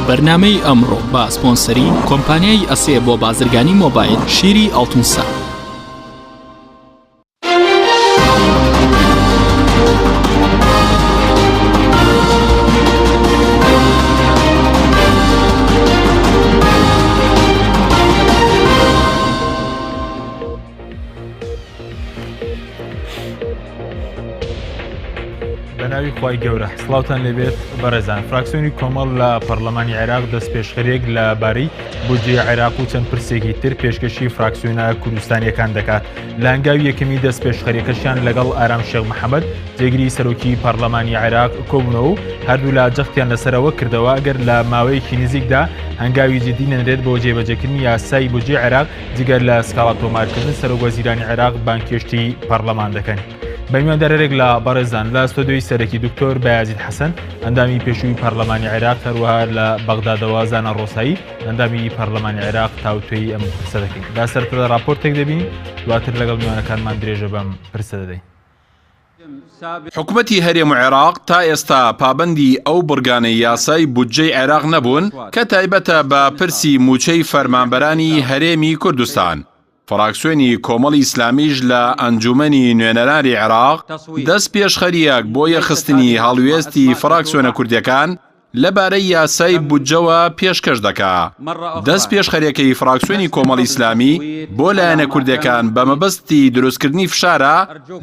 بەرنامەی ئەمڕۆ بە سپۆنسەری کۆمپانیای ئەسێ بۆ بازرگانی مۆبایل شیری ئەڵتونسا. بەناوی خوای گەورە سڵاوتان لێبێت بەڕێزان. فراکسیۆنی کۆمەڵ لە پەرلەمانی عێراق دەست پێشخەرێک لەبارەی بودجێ عێراق و چەند پرسێکی تر پێشکەشی فراکسیۆنە کوردستانیەکان دەکات. لە هەنگاوی یەکەمی دەست پێشخەرێکەشیان لەگەڵ ئارام شێخ محەممەد جێگیری سەرۆکی پەرلەمانی عێراق کۆبوونەوە و هەردوو لا جەختیان لەسەرەوە کردەوە ئەگەر لە ماوەیەکی نزیکدا هەنگاوی جدی نەنرێت بۆ جێبەجێکردنی یاسای بودجێ عێراق جگەر لە سکاڵا تۆمارکردن سەرۆکوەزیرانی عێراق بانکێشتی پەرلەمان دەکەن. بەمیواندارێک لە بەڕێزان لە ستۆدیۆی سەرەکی دکتۆر بایازید حەسەن ئەندامی پێشووی پەرلەمانی عێراق هەروەها لە بەغدادەوە زانە ڕۆسایی ئەندامی پەرلەمانی عێراق تاوتوێی ئەم پرسە دەکەین. دا سەرەتا راپۆرتێک دەبین دواتر لەگەڵ میوانەکانمان درێژە بەم پرسە دەدەین. حکوومەتی هەرێم و عێراق تا ئێستا پابەندی ئەو بڕگانەی یاسای بودجەی عێراق نەبوون کە تایبەتە بە پرسی موچەی فەرمانبەرانی هەرێمی کوردستان. فراکسیۆنی کۆمەڵی ئیسلامیش لە ئەنجومەنی نوێنەرانی عێراق دەست پێشخەریەک بۆ یەخستنی هەڵوێستی فراکسیۆنە کوردیەکان لەبارەی یاسای بودجەوە پێشکەش دەکا. دەست پێشخەریەکەی فراکسیۆنی کۆمەڵی ئیسلامی بۆ لایەنە کوردیەکان بە مەبەستی دروستکردنی فشارە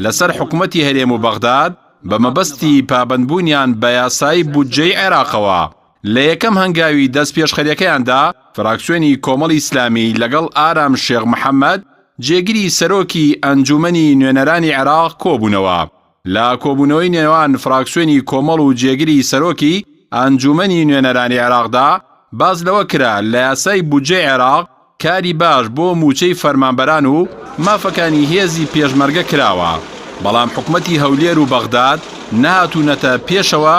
لەسەر حکوومەتی هەرێم و بەغداد بە مەبەستی پابەندبوونیان بە یاسای بودجەی عێراقەوە. لە یەکەم هەنگاوی دەست پێشخەریەکەیاندا فراکسیۆنی کۆمەڵی ئیسلامی لەگەڵ ئارام شێخ محەممەد جێگیری سەرۆکی ئەنجومەنی نوێنەرانی عێراق کۆبوونەوە. لە کۆبوونەوەی نێوان فراکسیۆنی کۆمەڵ و جێگیری سەرۆکی ئەنجومەنی نوێنەرانی عێراقدا باز لەوە کرا لە یاسای بودجەی عێراق کاری باش بۆ موچەی فەرمانبەران و مافەکانی هێزی پێشمەرگە کراوە، بەڵام حکوومەتی هەولێر و بەغداد نهاتوونەتە پێشەوە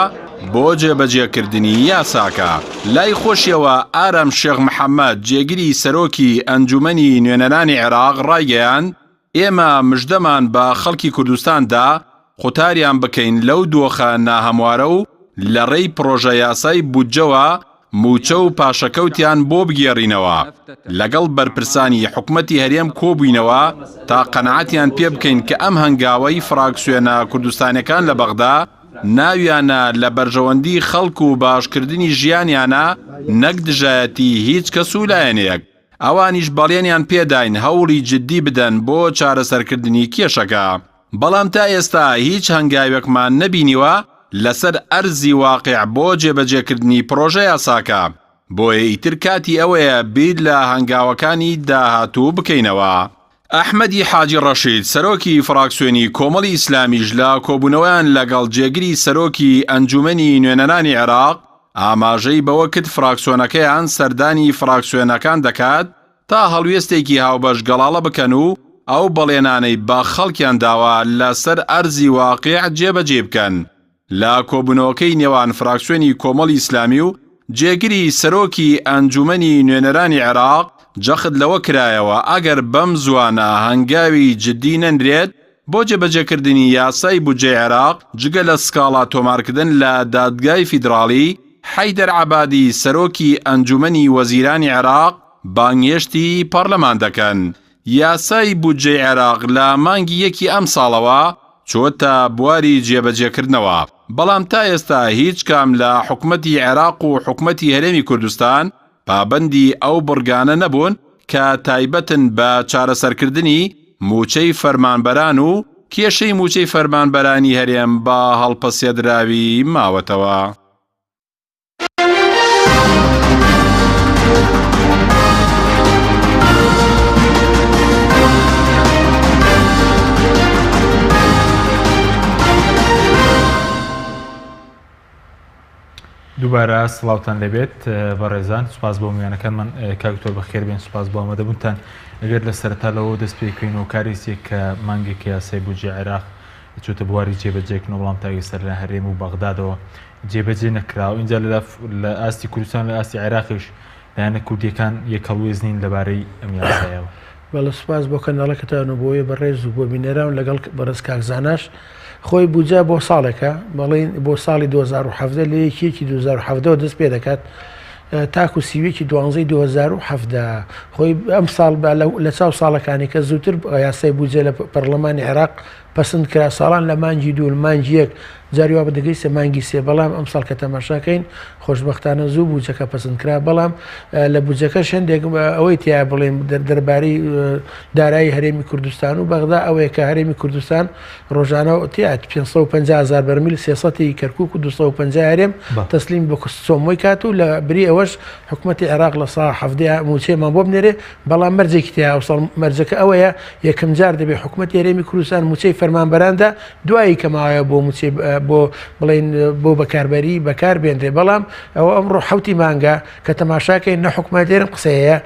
بۆ جێبەجێکردنی یاساکە. لای خۆشیەوە ئارام شێخ محەممەد جێگیری سەرۆکی ئەنجومەنی نوێنەرانی عێراق ڕایگەیان ئێمە مژدەمان بە خەڵکی کوردستاندا قوتاریان بکەین لەو دۆخە ناهەموارە و لە ڕێی پرۆژە یاسای بودجەوە موچە و پاشەکەوتیان بۆ بگێڕینەوە. لەگەڵ بەرپرسانی حکوومەتی هەرێم کۆبووینەوە تا قەنەعەتیان پێ بکەین کە ئەم هەنگاوەی فراکسیۆنە کوردستانەکان لە بەغدا ناویانە لە بەرژەوەندی خەڵک و باشکردنی ژیانیانە نەک دژایەتی هیچ کەس و لایەنێک. ئەوانیش بەڵێنیان پێداین هەوڵی جددی بدەن بۆ چارەسەرکردنی کێشەکە. بەڵام تا ئێستا هیچ هەنگاوێکمان نەبینیوە لەسەر ئەرزی واقع بۆ جێبەجێکردنی پرۆژە یاساکە. بۆیە ئیتر کاتی ئەوەیە بیر لە هەنگاوەکانی داهاتوو بکەینەوە. ئەحمەدی حاجی ڕەشید سەرۆکی فراکسیۆنی کۆمەڵی ئیسلامیش لە کۆبوونەوەیان لەگەڵ جێگیری سەرۆکی ئەنجومەنی نوێنەرانی عێراق ئاماژەی بەوە کرد فراکسیۆنەکەیان سەردانی فراکسیۆنەکان دەکات تا هەڵوێستێکی هاوبەش گەڵاڵە بکەن و ئەو بەڵێنانەی بە خەڵکیان داوە لەسەر ئەرزی واقع جێبەجێ بکەن. لە کۆبوونەوەکەی نێوان فراکسیۆنی کۆمەڵی ئیسلامی و جێگیری سەرۆکی ئەنجومەنی نوێنەرانی عێراق جەخت لەوە کرایەوە ئەگەر بەم زوانە هەنگاوی جددی نەنرێت بۆ جێبەجێکردنی یاسای بودجەی عێراق جگە لە سکاڵا تۆمارکردن لە دادگای فیدراڵی حەیدەر عەبادی سەرۆکی ئەنجومەنی وەزیرانی عێراق بانگێشتی پەرلەمان دەکەن. یاسای بودجەی عێراق لە مانگی یەکی ئەم ساڵەوە چۆتە بواری جێبەجێکردنەوە، بەڵام تا ئێستا هیچ کام لە حکوومەتی عێراق و حکوومەتی هەرێمی کوردستان پابەندی ئەو بڕگانە نەبوون کە تایبەتن بە چارەسەرکردنی موچەی فەرمانبەران و کێشەی موچەی فەرمانبەرانی هەرێم بە هەڵپەسێدراوی ماوەتەوە. دووبارە سڵاوتان لەبێت بەڕێزان. سوپاس بۆ میوانەکانمان کاکتۆر بەخێر بێن. سوپاس بۆ ئامادەبوونتان. ئەگەر لە سەرەتالەوە دەست پێکەوین و کارێسێک کە مانگێکی یاسای بودجێ عێراق چۆتە بواری جێبەجێکردن، بەڵام تا ئێستا لە هەرێم و بەغدادەوە جێبەجێ نەکراوە. اینجا لە ئاستی کوردستان لە ئاستی عێراقیش لایەنە کوردیەکان یەک هەڵوێز نین لەبارەی ئەم یاسایەوە. بەڵە سوپاس بۆ کەناڵەکەتان و بۆیە بەڕێز و بۆ بینەران لەگەڵ بەڕێز کاکزاناش خۆی بودجە بۆ ساڵێکە بەڵێن بۆ ساڵی 2017 لە یەکێکی 2017 دەست پێ دەکات تاکو سیوێکی 2017 خۆی ئەم ساڵ لە چاو ساڵەکانی کە زووتر یاسای بودجێ لە پەرلەمانی عێراق پەسەند کرا ساڵان لە مانگی 2 مانگی 1 جاریوا بە دەگەیسە مانگی 3 بەڵام ئەم ساڵ کە تەماشاکەین خۆشبەختانە زوو بودجەکە پەسەندکرا بەڵام لە بودجەکە هەندێک ئەوەی تیا بڵێن دەربارەی دارایی هەرێمی کوردستان و بەغدا ئەوەیە کە هەرێمی کوردستان ڕۆژانە تیات 550,000 بەرمیل 300 کەرکووک و 250 هەرێم تەسلیم بە سۆمۆی کات و لە بری ئەوەش حکوومەتی عێراق لە سا هەفتەیە موچێمان بۆ بنێرێ بەڵام مەرجێکی تیا ئەوساڵ مەرجەکە ئەوەیە یەکەم جار دەبێت حکوومەتی هەرێمی کوردستان موچەی فەرمانبەراندا دوایی کەماوایە بۆ موچێ بۆ بڵین بۆ بەکاربەری بەکار بێنرێ بەڵام ئەوە ئەمڕۆ حوتی مانگە کە تەماشاکەین نە حکوومەتێرم قسەیە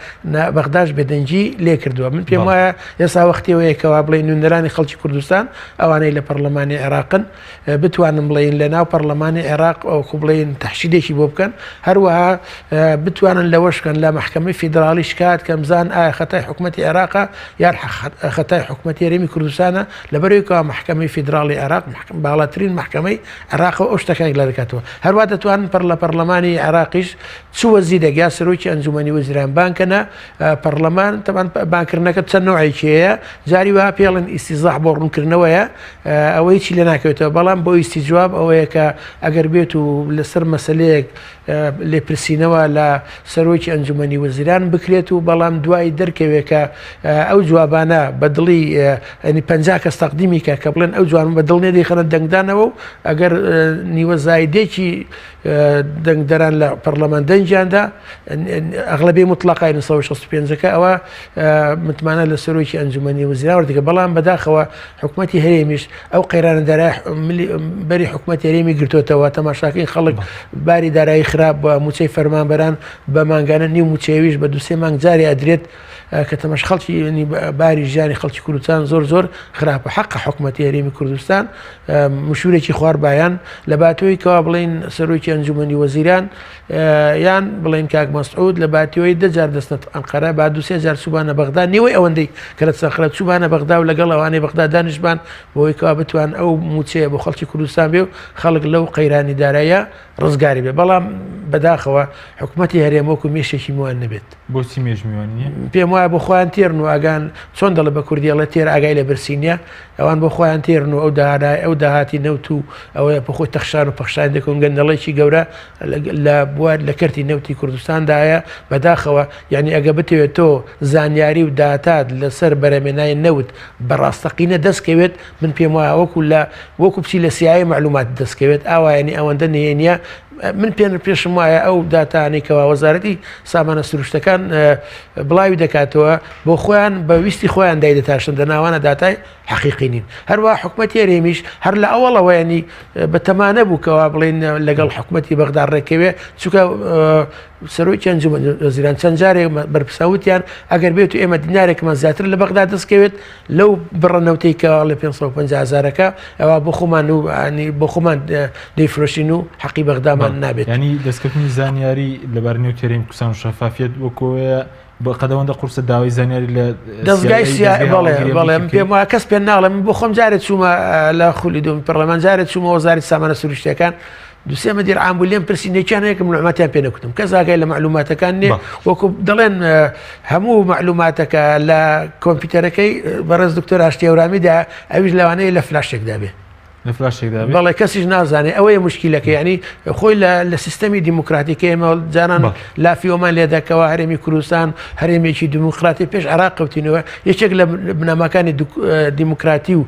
بەغداش بێدەنجی لێ کردووە من پێم وایە ئێستا وەختیەوەیەکەوە بڵین نوێنەرانی خەڵکی کوردستان ئەوانەی لە پەرلەمانی عێراقن بتوانن بڵین لە ناو پەرلەمانی عێراق ئەوکو بڵین تەحشیدێکی بۆ بکەن هەروەها بتوانن لەوەشکەن لە محکەمەی فیدرالی شکات کە بزان ئایا خەتای حکوومەتی عێراقە یان خەتای حکوومەتی هەرێمی کوردستانە لەبەرەوەیکەوە محکەمەی فیدرالی عێراق باڵاترین محکەمەی عێراق ئەو شتەکانی لە دەکاتەوە هەروە دەتوانن لە پەرلەمانی عێراقیش چ وەزیرێک یا سەرۆکی ئەنجومەنی وەزیران بانکەنە پەرلەمان تەمان بانکردنەکە چەند نوعێکیەیە جاری وا پێڵن ئیستیزاح بۆ ڕوونکردنەوەیە ئەوەی چی لە ناکەوێتەوە بەڵام بۆ ئیستیجواب ئەوەیە کە ئەگەر بێت و لەسەر مەسلەیەک لێپرسینەوە لە سەرۆکی ئەنجومەنی وەزیران بکرێت و بەڵام دوای دەرکەوێت کە ئەو جوابانە بەدڵی ئەنی 50 کەس تەقدیمی کە بڵێن ئەو جوان بەدڵ نێدەیخەنە دەنگدانەوە و ئەگەر نیوە زایدێکی دەنگدەران لە پەرلەمان دەنجیاندا ئەغلبی مطلقای 1965 ئەوە متمانە لە سەرۆکی ئەنجومەنی وەزیران وەردەگە بەڵام بەداخەوە حکوومەتی هەرێمیش ئەو قەیرانەدارای بەری حکوومەتی هەرێمی گرتوتەوە تەماشاکەی خەڵک باری دارایی خراپ بە موچەی فەرمانبەران بە مانگانە نیو موچەویش بە 2-3 مانگ جاری ئەدرێت کە تەمەش خەڵکی باری ژیانی خەڵکی کوردستان زۆر خراپە حەقە حکوومەتی هەرێمی کوردستان مشورێکی خواربایان لە باتۆی کەوا بڵین سەرۆکی ئەنجومەنی وەزیران یان بڵین کاک مەسعود لە باتیەوەی 10 جار دەستنە ئەنقەرە با 2-3 جار چوبانە بەغدا نێوەی ئەوەندەی کە لە سەخرە چوبانە بەغدا و لەگەڵ ئەوانەی بەغدا دانیشتبان بۆی کەوا بتوان ئەو موچەیە بۆ خەڵکی کوردستان بێ و خەڵک لەو قەیرانی دارایە ڕزگاری بێ بەڵام بەداخەوە حکوومەتی هەرێم وەکو مێشێکی میوان نەبێت بۆچی مێژ میوان نیە پێم وایە بۆ خۆیان تێرن و ئاگان چۆن دەڵێ بە کوردیڵە تێر ئاگای لە برسینە ئەوان بۆ خۆیان تێرن و ئەو داهاتی نەوت و ئەوەیە بە خۆی تەخشان و پەخشان دەکەن گەندەڵێکی گەورە لە بوار لە کەرتی نەوتی کوردستاندایە بەداخەوە یعنی ئەگە بتەوێت تۆ زانیاری و داهات لەسەر بەرەمێنای نەوت بەڕاستەقینە دەستکەوێت من پێم وایە وەکو بچی لە سیایی معلومات دەستکەوێت ئاوایانی ئەوەندە نهێنیە من پێشم وایە ئەو داتانێکەوە وەزارەتی سامانە سروشتەکان بڵاوی دەکاتەوە بۆ خۆیان بە ویستی خۆیان دایدەتاشن دەناوانە داتای حەقیقی نین هەروە حکوومەتی هەرێمیش هەر لە ئەوڵەوەیانی بەتەمانە بووکەوە بڵین لەگەڵ حکوومەتی بەغدا ڕێکەوێ چونکە سەرۆکی ئەنجومەنی وەزیران چەند جارێک بەرپرساوتیان ئەگەر بێت و ئێمە دینارێکمان زیاتر لە بەغدا دەستکەوێت لەو بڕەنەوتەیکەوە لە 550,000ەکە ئەوە بۆ خۆمان و بۆ خۆمان دەیفرۆشین و حەقی بەغدامان نابێت ینی دەستکەوتنی زانیاری لەبەر نێو هەرێمی کوردستان و شەفافیت وەکۆیە بە قەدەوەندە قورسە داوای زانیاری لە دەستگای بەڵێ پێم وایە کەس پێ ناڵێ من بۆ خۆم جارێت چوومە لە خولی دوم پەرلەمان جارێت چوومە وەزاری سامانە سروشتیەکان 2-3 مەدیر عامبوو لێم پرسی نێکیانەیەکم معلوماتیان پێ نەکوتم کەس ئاگای لە معلوماتەکان نێ وەکو دەڵێن هەموو معلوماتەکە لە کۆمپیوتەرەکەی بەڕێز دکتۆر ئاشتی هەورامیدا ئەویش لەوانەیە لە فلاشێکدا بێ بەڵێ کەسیش نازانێ ئەوەیە مشکیلەکە ینی خۆی لە سیستەمی دیموکراتیکە ئێمە جانان لافیۆمان لێ دەکەوە هەرێمی کوردستان هەرێمێکی دیموکراتی پێش عێراق کەوتینەوە یەکێک لە بنەماکانی دیموکراتی و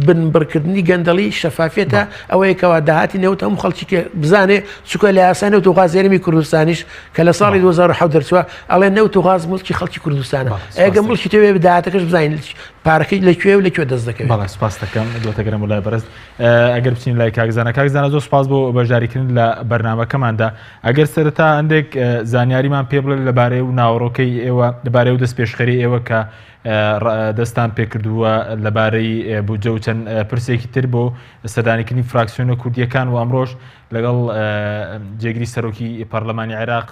بنبڕکردنی گەندەڵی شەفافێتە ئەوەیەکەوە داهاتی نێوت هەموو خەڵکی بزانێ چووکە لە یاسانەوت و غاز هەرێمی کوردستانیش کە لە ساڵی 2007 دەرچووە ئەڵێ نەوت و غاز مڵکی خەڵکی کوردستانە ئەگە مڵکی تەوێ بداهاتەکەش بزانین پارەکەی لەکوێ و لەکوێ دەست دەکەوێت بەڵێ سپاس دەکەم دواتەگەرم وڵای بەڕێز ئەگەر بچین لای کاکزانە زۆر سپاس بۆ بەشداریکردن لە بەرنامەکەماندا ئەگەر سەرەتا هەندێک زانیاریمان پێ بڵێ لەبارەی و ناوەڕۆکەی ئێوە لەبارەی و دەست پێشخەری ئێوە کە دەستان پێکردووە لەبارەی بودجە و چەند پرسێکی تر بۆ سەردانیکردنی فراکسیۆنە کوردیەکان و ئەمڕۆژ لەگەڵ جێگیری سەرۆکی پەرلەمانی عێراق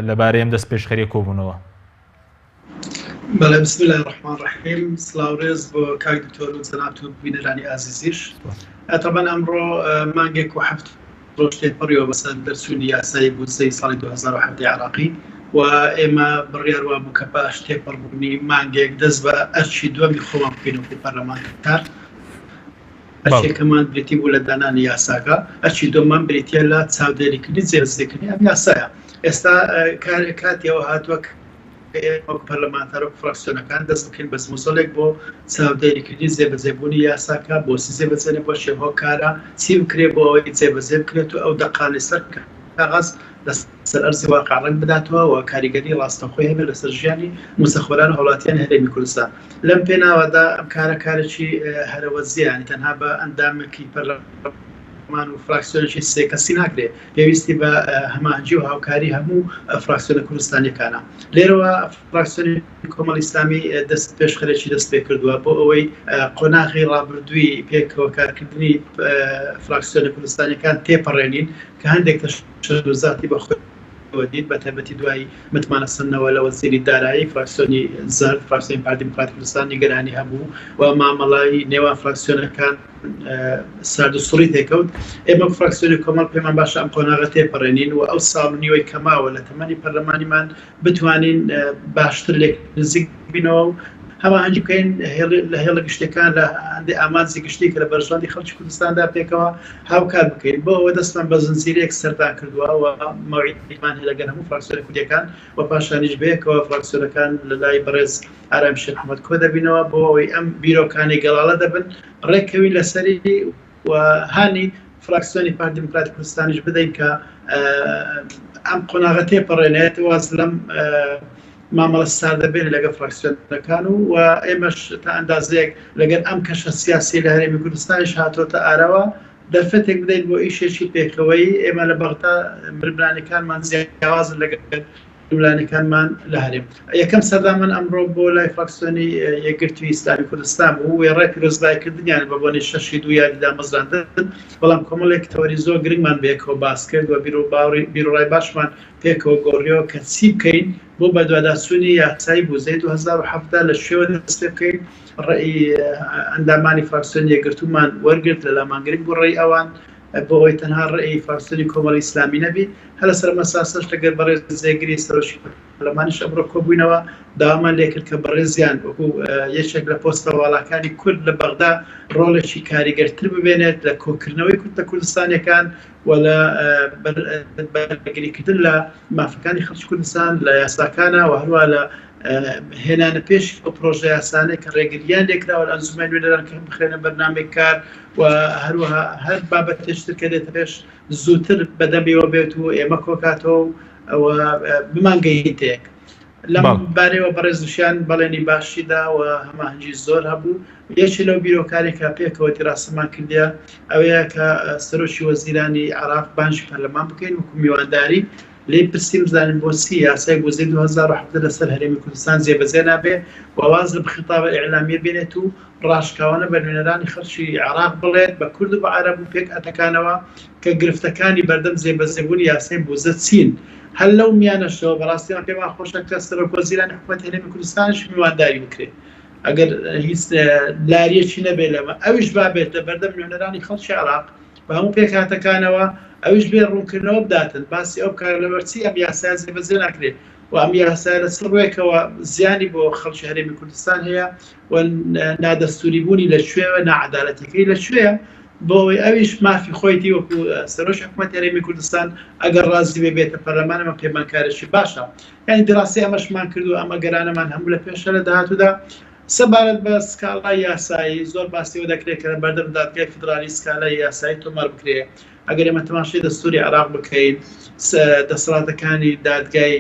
لەبارەی ئەم دەست پێشخەریە کۆبوونەوە. بەڵێ بسم الله الرحمن الرحیم سلااوڕێز بۆ کاک دکتۆر و جەناب و بینەرانی ئازیزیش. طبعا ئەمڕۆ مانگێک و 7 تێپەڕیەوە بەسەر دەرچوونی یاسای بودجەی ساڵی 2007 عراقی و ئێمە بڕیاروا بوو کە پاش تێپەڕبوونی مانگێک دەست بە ئەرچی دووەمی خۆمان بکەینەوە پەرلەمانتار ئەرچێکەمان بریتی بوو لە دانانی یاساکە ئەرچی دووەمان بریتە لە چاودێریکردنی جێبەجێکردنی ئەم یاسایە ئێستا کاتیەوە هاتووە پەرلەمانتار و فراکسیۆنەکان دەست بکەین بە مۆسڵێک بۆ چاودێریکردنی جێبەجێبوونی یاساکە بۆ جێبەجێنە بۆ شێوە کارە چی بکرێ بۆ ئەوەی جێبەجێ بکرێت و ئەو دەقانی سەر کاغاز لەسەر ئەرزی واقع ڕنگ بداتەوە و کاریگەری ڕاستەخۆی هەبێت لەسەر ژیانی موسەخۆران هەوڵاتیان هەرێمی کوردستان لەم پێناوەدا ئەم کارێکی هەرەوە زیانی تەنها بە ئەندامێکی پەرلەمان و فراکسیۆنێکی سێ کەسی ناکرێت پێویستی بە هەماهەنگی و هاوکاری هەموو فراکسیۆنە کوردستانیەکانە لێرەوە فراکسیۆنی کۆمەڵی ئیسلامی دەست پێشخەرێکی دەست پێ کردووە بۆ ئەوەی قۆناغی ڕابردووی پێکەوە کارکردنی فراکسیۆنە کوردستانیەکان تێپەڕێنین کە هەندێک تەشەبوهاتی بەخۆی دیت بە تایبەتی دوای متمانەسەندنەوە لە وەزیری دارایی فراکسیۆنی زەرد فراکسیۆنی پارتی دیموکراتی کوردستان نیگەرانی هەبوو و مامەڵای نێوان فراکسیۆنەکان سارد و سوڕی تێکەوت ئێمە فراکسیۆنی کۆمەڵ پێمان باشە ئەم قۆناغە تێپەڕێنین و ئەو ساڵ نیوەی کەماوە لە تەمەنی پەرلەمانیمان بتوانین باشتر لێک نزیک بینەوە و هەماهەنگی بکەین لە هێڵە گشتەکان لە هەندێک ئامانجی گشتی کە لە بەرژەوەندی خەڵکی کوردستاندا پێکەوە هاوکار بکەین بۆ ئەوە دەستمان بە زنجیرێک سەردان کردووە و مەوعیدمان هەیە لەگەڵ هەموو فراکسیۆنە کوردیەکان و پاشانیش بەیەکەوە فراکسیۆنەکان لە لای بەڕێز ئارامشێر محەممەد کۆ دەبینەوە بۆ ئەوەی ئەم بیرۆکانی گەڵاڵە دەبن ڕێککەوی لەسەری و هانی فراکسیۆنی پارتی دیموکراتی کوردستانیش بدەین کە ئەم قۆناغە تێپەڕێنێت واز لەم مامەڵە ساردەبێن لەگە فراکسیۆنەکان و ئێمەش تا ئەندازەیەک لەگەر ئەم کەشە سیاسی لە هەرێمی کوردستانیش هاتۆتە ئاراوە دەرفەتێک بدەین بۆ ئیشێکی پێکەوەی ئێمە لە بەغدا مربلانەکانمان جیاوازن لەگەر مربلانەکانمان لە هەرێم یەکەم سەردامان ئەمڕۆ بۆ لای فراکسیۆنی یەکگرتووی ئیسلامی کوردستان بوو وێڕای پیرۆزبایکردنیان بە بۆنی شەشی دوو یاریدا مەزراندن بەڵام کۆمەڵێک تەوەری زۆر گرنگمان بەیەکەوە باس کرد و بیرۆڕای باشمان پێکەوە گۆڕیەوە کە چی بکەین بۆ بە دوواداچوونی یاسای بودجەی 2007 لە شێوە دەست پێ بکەین ڕێی ئەندامانی فراکسیۆنی یەکگرتوومان وەرگرت لە لامانگرنگ بۆ ڕێی ئەوان بۆ ئەوەی تەنها ڕێی فراکسیۆنی کۆمەڵی ئیسلامی نەبی هە لەسەر مەساسەش لەگەر بەڕێز جێگیری سەرۆکی پەرلەمانیش ئەمڕۆ کۆبووینەوە داوامان لێ کرد کە بەڕێزیان وەکو یەکێک لە پۆستە هەواڵەکانی کورد لە بەغدا ڕۆڵێکی کاریگەرتر ببێنێت لە کۆکردنەوەی کورتە کوردستانیەکان و لە بەرگریکردن لە مافەکانی خەڵکی کوردستان لە یاساکانە و هەروە لە هێنانە پێش ئەو پرۆژە یاسانەی کە ڕێگریان لێکراوە لە ئەنجومەن نوێنەران کە بخرێنە بەرنامەی کار و هەروەها هەر بابەتێشتر کە دێتە پێش زووتر بەدەمیەوە بێت و ئێمە کۆکاتەوە ئەوە بمانگەیتێک لەم بارەوە بەڕێز وشیان بەڵێنی باشیدا و هەماهەنگی زۆر هەبوو یەکی لەو بیرۆکاری کە پێکەوەتی ڕاستەمان کردیە ئەوەیە کە سەرۆکی وەزیرانی عراق بانجی پەرلەمان بکەین وەکو میوانداری لێ پرسیم بزانین بۆ چی یاسای بودجەی 2007 لەسەر هەرێمی کوردستان جێبەجێ نابێ و ئاواز لە خیتابە ئیعلامیە بێنێت و ڕاشکاوانە بە نوێنەرانی خەڵکی عراق بڵێت بە کورد و بە عەرەب و پێک ئەتەکانەوە کە گرفتەکانی بەردەم جێبەجێبوونی یاسای بودجە چین هەر لەو میانەشەوە بەڕاستیان پێمان خۆشە کە سەرۆک وەزیرانی حکوومەتی هەرێمی کوردستانیش میوانداری بکرێت ئەگەر هیچ لاریەکی نەبێ لەمە ئەویش بابێت لە بەردەم نوێنەرانی خەڵکی عراق بە هەموو پێکهاتەکانەوە ئەویش بێ ڕوونکردنەوە بداتن باسی ئەو کار لەبەرچی ئەم یاسای جێبەجێ ناکرێت و ئەم یاسای لە سەر ڕوێکەوە زیانی بۆ خەڵکی هەرێمی کوردستان هەیە و نادەستوریبوونی لەکوێوە نەعەدالەتەکەی لەکوێیە بۆ ئەوەی ئەویش مافی خۆیتی وەکو سەرۆکی حکوومەتی هەرێمی کوردستان ئەگەر ڕازی بێتە پەرلەمانەمە پێمانکارێکی باشە یعنی دراسی ئەمەشمان کردو ئەمە گەرانەمان هەموو لە پێشە لە داهاتوودا سەبارەت بە سکاڵای یاسایی زۆر باسیەوە دەکرێت کە لە بەردەم دادگای فیدرالی سکالای یاسایی تۆمار بکرێت ئەگەر ئێمە تەماشای دەستوری عراق بکەین دەسەڵاتەکانی دادگای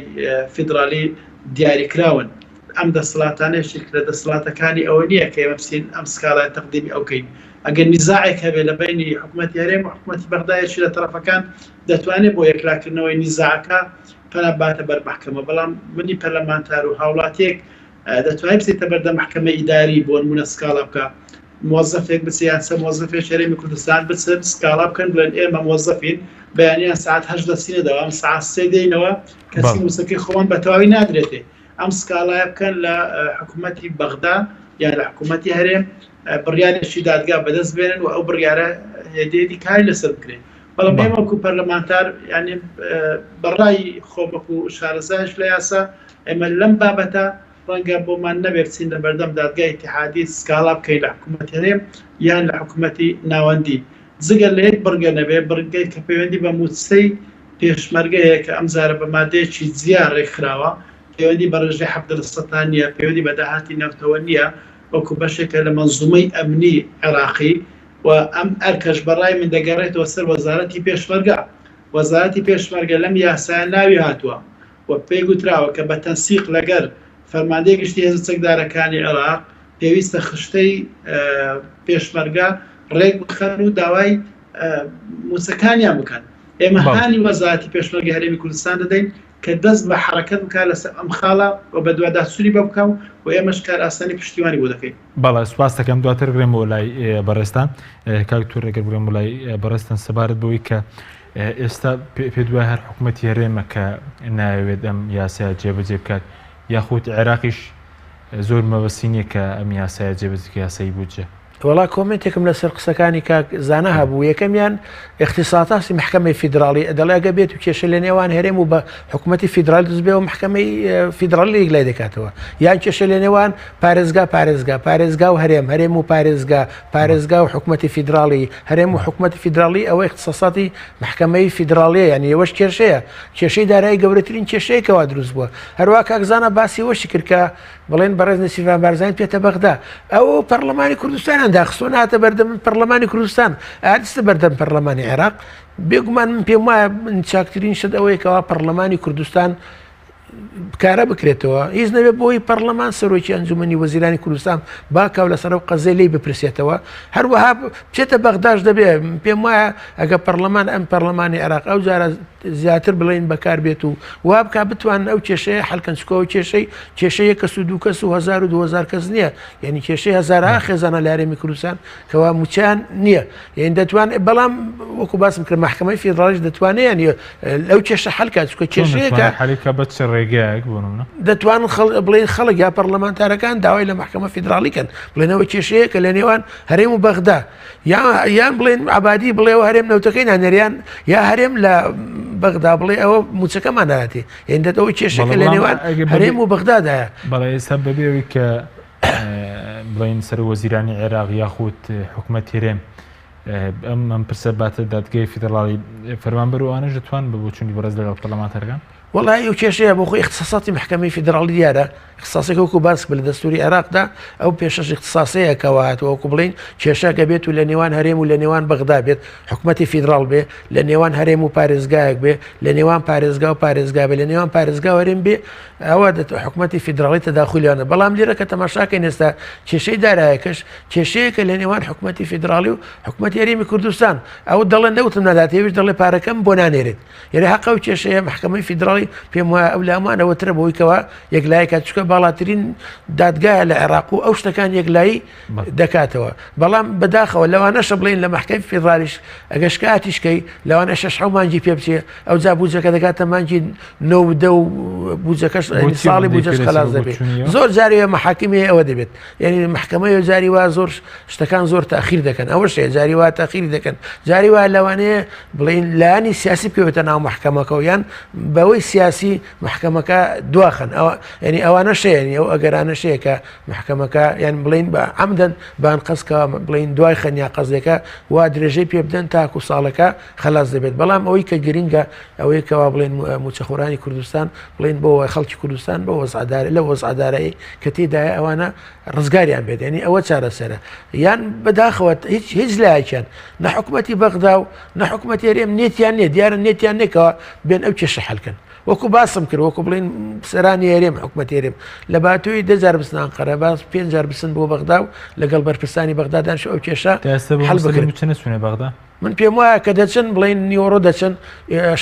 فیدرالی دیاریکراون ئەم دەسەڵاتانەیەشێک لە دەسەڵاتەکانی ئەوە نییە کە ئێمە بچین ئەم سکالای تەقدیمی ئەوکەین ئەگەر نیزاعێک هەبێت لە بینی حکوومەتی هەرێم و حکوومەتی بەغدایەکی لە تەرەفەکان دەتوانێت بۆ یەکلاکردنەوەی نیزاعەکە پەنا باتە بەر مەحکەمە بەڵام منی پەرلەمانتار و هاوڵاتیەک دەتوانێت بچێتە بەردەم محکەمە ئیداری بۆ نمونە سکاڵا بکە موظفێک بچیان سە موظفێک هەرێمی کوردستان بچن سکاڵا بکەن بڵێن ئێمە موظفین بەیانیان ساعت 8 دەستینەدەوە ئەم ساعت 3 دێنەوە کەسی موسەکەی خۆمان بە تەواوی نادرێتێ ئەم سکاڵایە بکەن لە حکوومەتی بەغدا یان لە حکوومەتی هەرێم بڕیارێکی دادگا بەدەست بێنن و ئەو بڕیارە هێدێتی کاری لەسەر بکرێن بەڵام ئێمەکو پەرلەمانتار ینی بەڕای خۆمەکو شارەزایش لە یاسا ئێمە لەم بابەتە ڕەنگە بۆمان نەبێت بچین لە بەردەم دادگای اتحادی سکاڵا بکەین لە حکوومەتی هەرێم یان لە حکوومەتی ناوەندی جگەر لە یەک بڕگە نەبێ بڕگەی کە پەیوەندی بە موچەی پێشمەرگەیە کە ئەمزارە بە مادەیەکی جیا ڕێکخراوە پەیوەندی بە ڕێژەی 70% نیە پەیوەندی بە داهاتی نەفتەوە نییە وەکو بەشێکە لە مەنزومەی ئەمنی عێراقی و ئەم ئەرکەش بەڕای من دەگەڕێتەوە سەر وەزارەتی پێشمەرگە وەزارەتی پێشمەرگە لەم یاسایە ناوی هاتووە و پێی گوتراوە کە بە تەنسیق لەگەر فەرماندەی گشتی هێزە چەکدارەکانی عێراق پێویستە خشتەی پێشمەرگە ڕێک بخەن و داوای موچەکانیان بکەن ئێمە هانی وەزارەتی پێشمەرگە هەرێمی کوردستان دەدەین کە دەست بە حرەکەت بکات لەسەر ئەم خاڵە و بە دووادات سووری بە بکەم و ئێمەش کار ئاسانی پشتیوانی بۆ دەکەین. بەڵێ سوپاس دەکەم دواتر بگرێم بۆ لای بەڕێستان کاک تووڕێگەر بگرێم بۆ لای بەڕێستان سەبارەت بەوەی کە ئێستا پێ دوای هەر حکوومەتی هەرێمە کە ناوێت ئەم یاسایە جێبەجێ بکات یاخود عێراقیش زۆر مەبەستی نییە کە ئەم یاسایە جێبەجێ یاسایی بودجە. وڵا کۆمنتێکم لەسەر قسەکانی کاک زانە هەبوو یەکەمیان اختصاصاتی محکمەی فیدراڵی دەڵێگە بێت و کێشە لە نێوان هەرێم و بە حکوومەتی فیدراال دەست بێ و محکمەی فیدراالی یەکلای دەکاتەوە یان کێشە لە نێوان پارێزگا و هەرێم و پارێزگا و حکوومەتی فیدراالی هەرێم و حکوومەتی فیدراالی ئەوەی اختصاصاتی محکمەی فیدراالیە یعنی ئەوەش کێشەیە کێشەی دارایی گەورەترین کێشەیەکەوە دروست بووە هەروە کاکزانە باسی وەشی کردکە بڵێن بەڕێز نسیڤان بارزانین پێتە بەغدا ئەو پەرلەمانی کوردستانیان داخستۆ ناتە بەردەم پەرلەمانی کوردستان ئاستە بەردەم پەرلەمانی عێراق بێگومان من پێم وایە چاکترین شت ئەوەیەکەوە پەرلەمانی کوردستان بکارە بکرێتەوە هیچ نەبێت بۆی پەرلەمان سەرۆکی ئەنجومەنی وەزیرانی کوردستان باکاو لەسەر و قەزەی لی بپرسێتەوە هەروەها بچێتە بەغداش دەبێت پێم وایە ئەگە پەرلەمان ئەم پەرلەمانی عێراق ئەو جارە زیاتر بڵین بەکار بێت و وا بکە بتوان ئەو کێشەیە حەلکەنچکەوە کێشەیە کەس و دوو کەس و 1000 کەس نییە یعنی کێشەی هەزارها خێزانە لە هەرێمی کوردستان کەوا موچیان نییە یعنی دەتوان بەڵام وەکو باسم کرد محکمەی فیدراالیش دەتوانێت یعنی لەو کێشە حەلکات چکە کێشەیەکە حەلیکە بە چ ڕێگەیەک بوونە دەتوان بڵین خەڵک یا پەرلەمانتارەکان داوای لە محکمە فیدراالیکەن بڵێنەوە کێشەیە کە لە نێوان هەرێم و بەغدا یان بڵێن عبادی بڵێەوە هەرێم نەوتەکەی نانەریان یا هەرێم لە بەغدا بڵێ ئەوە موچەکەمان ناتی یعنی دەتەوە کێشەکە لە نێوان هەرێم و بەغدادایە بەڵێ ئێستا بەبێەوەی کە بڵین سەر وەزیرانی عێراق یاخود حکوومەتی هەرێم ئەم پرسە باتە دادگای فیدراالی فەرمانبەر ئەوانەش دەتوان بە بۆچوونی بەڕێز لەگەڵ پەرلەمانتەرەکان والله ئەو کێشەیە بۆ خۆی اختصاصی محکمەی فیدراالی دیارە اختصاصێک وەکو باس بە لە دەستوری عێراقدا ئەو پێشەش اختصاصەیەکەوە هاتووە وەکو بڵین کێشەکە بێت و لە نێوان هەرێم و لە نێوان بەغدا بێت حکوومەتی فیدراال بێ لە نێوان هەرێم و پارێزگایەک بێ لە نێوان پارێزگا و پارێزگا بێ لە نێوان پارێزگا هەرێم بێ ئەوە حکوومەتی فیدراالی تەداخولیانە بەڵام لێرە کە تەماشاکەین ئێستا کێشەی دارایەکەش کێشەیەکە لە نێوان حکوومەتی فیدراالی و حکوومەتی هەرێمی کوردستان ئەو دەڵێن نەوتم ناداتێویش دەڵێ پارەکەم بۆ نانێرێت یعنی حەقە و کێشەیە محکمەی فیدراالی پێم وایە ئەو لامانەوە ترە بۆیکەوە یەکلایەکە چکە باڵاترین دادگایە لە عێراق و ئەو شتەکان یەکلایی دەکاتەوە بەڵام بەداخەوە لەوانەشە بڵین لە محکەمی فیدراالیش ئەگەشکاتیشکەی لەوانە 6 مانگی پێ بچێ ئەو جا بودجەکە دەکاتە مانگی 9 و بودجەکەش ساڵی بودجەش خلاص دەبێت زۆر جاریوە محاکمەیە ئەوە دەبێت یعنی محکمەیە جاری وا زۆر شتەکان زۆر تاخیر دەکەن ئەوەشەیە جاری وا تاخیر دەکەن جاری وا لەوانەیە بڵین لایانی سیاسی پێوێتە ناو محکمەکەەوە یان بەوەی سیاسی محکمەکە دواخن ینی ئەوانە شێنی ئەو ئەگەرانە شەیە کە محکمەکە یان بڵین بە ئەمدەن بان قەسکەوە بڵین دوای خەنیا قەزێکە وا درێژەی پێ بدەن تاکو ساڵەکە خلاص دەبێت بەڵام ئەوەی کە گرینگە ئەوەی کەوا بڵین موچەخۆرانی کوردستان بڵین بۆ خەڵکی کوردستان بە وەزعدار لە وەزعدارایی کە تێدایە ئەوانە ڕزگاریان بێت ینی ئەوە چارەسەرە یان بەداخەوە هیچ لایەکیان نەحکوومەتی بەغدا و نەحکوومەتی هەرێم نێتیان نێ دیارە نێتیان نێکەوە بێن ئەو کێشە حەلکەن وەکو باسم کرد وەکو بڵین سەرانی هەرێم حکوومەتی هەرێم لە باتووی 1000 بستان قەرە باس 5000 بسن بۆ بەغدا و لەگەڵ بەرپرسانی بەغدادانش ئەو کێشە هەڵ بکرد چنە سوێنە بەغدا من پێم وایە کە دەچن بڵین نیۆڕۆ دەچن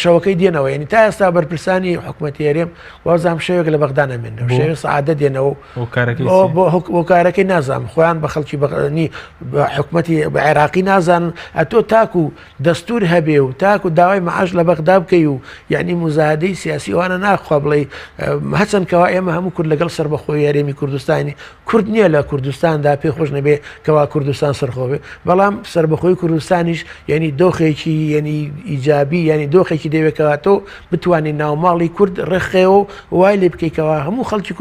شەوەکەی دێنەوە ینی تا ئێستا بەرپرسانی حکوومەتی هەرێم وازام شەوێک لە بەغدا نامێنەوە شێوە سەعادە دێنەوە بۆ کارەکەی نازانم خۆیان بە خەڵکی بەغنی حکوومەتی عێراقی نازانن ئەتۆ تاکو دەستور هەبێ و تاکو داوای مەعاش لە بەغدا بکەی و یعنی مزاهدەی سیاسی ئەوانە ناخوا بڵێ هەچەندکەوا ئێمە هەموو کورد لەگەڵ سەربەخۆی هەرێمی کوردستانی کورد نییە لە کوردستاندا پێ خۆش نەبێ کەوا کوردستان سەرخۆ بێ بەڵام سەربەخۆی کوردستانیش ینی دۆخێکی ینی ئیجابی ینی دۆخێکی دەوێتەوە بتوانین ناوماڵی کورد ڕێخێەوە وای لێ بکەیتەوە هەموو خەڵکی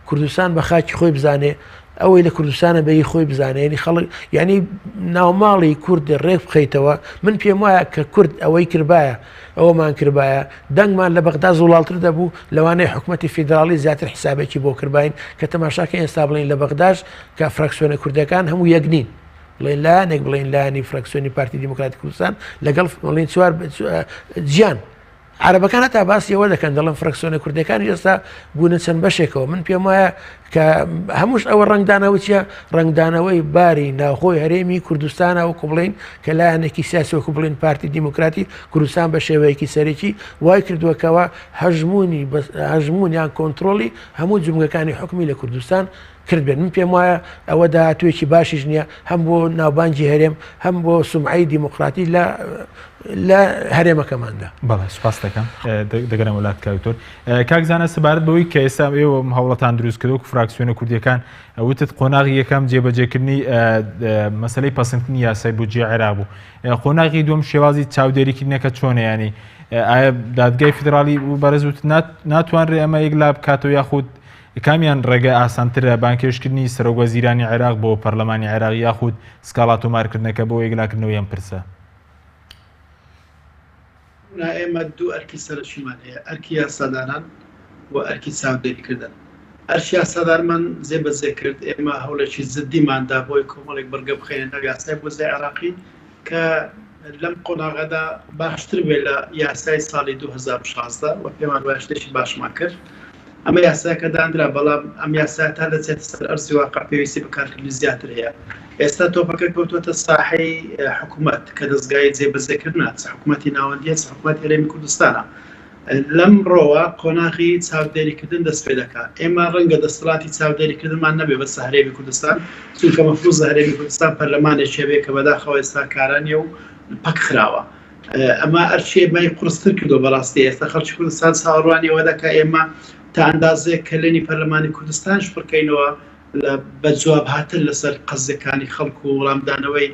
کوردستان بە خاکی خۆی بزانێ ئەوەی لە کوردستانە بەی خۆی بزانێنی خەڵک ینی ناوماڵی کورد ڕێک بخەیتەوە من پێم وایە کە کورد ئەوەی کردایە ئەوەمان کردایە دەنگمان لە بەغدا زوڵالتر دەبوو لەوانەیە حکوومەتی فیدراالی زیاتر حسابێکی بۆ کردبین کە تەماشاکە ئێستا بڵین لە بەغداش کە فراکسیۆنە کوردەکان هەموو یەکنین بڵێن لایەنێک بڵێن لایانی فراکسیۆنی پارتی دیموکراتی کوردستان لەگەڵ بڵین چوار جیان عربەکان هەتا باسیەوە دەکەن دەڵم فراکسیۆنە کوردەکانی ئێستا بوونە چەند بەشێکەوە من پێم وایە کە هەمووش ئەوە ڕنگدانەوە چیە ڕنگدانەوەی باری ناوخۆی هەرێمی کوردستانە وەکو بڵین کە لایەنێکی سیاسی وەکو بڵین پارتی دیموکراتی کوردستان بە شێوەیەکی سەرێکی وای کردووەکەوە هەژمونیان کۆنتترۆلی هەموو جمگەکانی حکمی لە کوردستان کرد بێن من پێم وایە ئەوە داهاتوێکی باشیش نییە هەم بۆ ناوبانجی هەرێم هەم بۆ سومعی دیموکراتی لە هەرێمەکەماندا. بەڵێ سپاس دەکەم دەگەرم وڵات کاکتۆر کاکزانە سەبارەت بەوەی کە ئێستا ئێوە هەوڵەتان دروست کردو و فراکسیۆنە کوردیەکان وتت قۆناغی یەکەم جێبەجێکردنی مەسەلەی پەسەندکردنی یاسای بودجێ عێراق بوو قۆناغی دووەم شێوازی چاودێریکردنەکە چۆنە ینی ئایا دادگای فیدراالی بەرز وت ناتوانرێ ئەمە یەکلا بکاتەوە یاخود کامیان ڕێگە ئاسانترە بانکێشکردنی سەرۆکوەزیرانی عێراق بۆ پەرلەمانی عێراق یاخود سکاڵا تۆمارکردنەکە بۆ یەکلاکردنەوەیان پرسە ئێمە دوو ئەرکی سەرچیمان هەیە ئەرکی یاسادانان و ئەرکی چاودێریکردن ئەرکی یاسادارمان جێبەجێ کرد ئێمە هەوڵێکی زدیماندا بۆی کۆمەڵێک بەرگە بخێنێتە یاسای بۆزای عێراقی کە لەم قۆناغەدا باشتر بێ لە یاسای ساڵی 2016 و پێمان وایە شتێکی باشمان کرد ئەمە یاساکە دانرا بەڵام ئەم یاسا تا دەچێتە سەر ئەرزی واقع پێویستی بەکارکردنی زیاتر هەیە ئێستا تۆپەکە کەوتوەتە ساحەی حکوومەت کە دەستگای جێبەجێکردنە چ حکوومەتی ناوەندیە چ حکوومەتی هەرێمی کوردستانە لەم ڕۆوە قۆناغی چاودێریکردن دەست پێ دەکات ئێمە ڕەنگە دەسەڵاتی چاودێریکردنمان نەبێ بەس هەرێمی کوردستان چونکە مەفروضە هەرێمی کوردستان پەرلەمانێکی هەبێ کە بەداخەوە ئێستا کارانیە و پەک خراوە ئەمە ئەرچێ مای قورستر کردو بەڕاستی ئێستا خەڵکی کوردستان چاوەڕوانیەوە دەکا ئێمە تا ئەندازەیە کە لەنی پەرلەمانی کوردستانش بڕکەینەوە بە جواب هاتن لەسەر قەزەکانی خەڵکو و وەڵامدانەوەی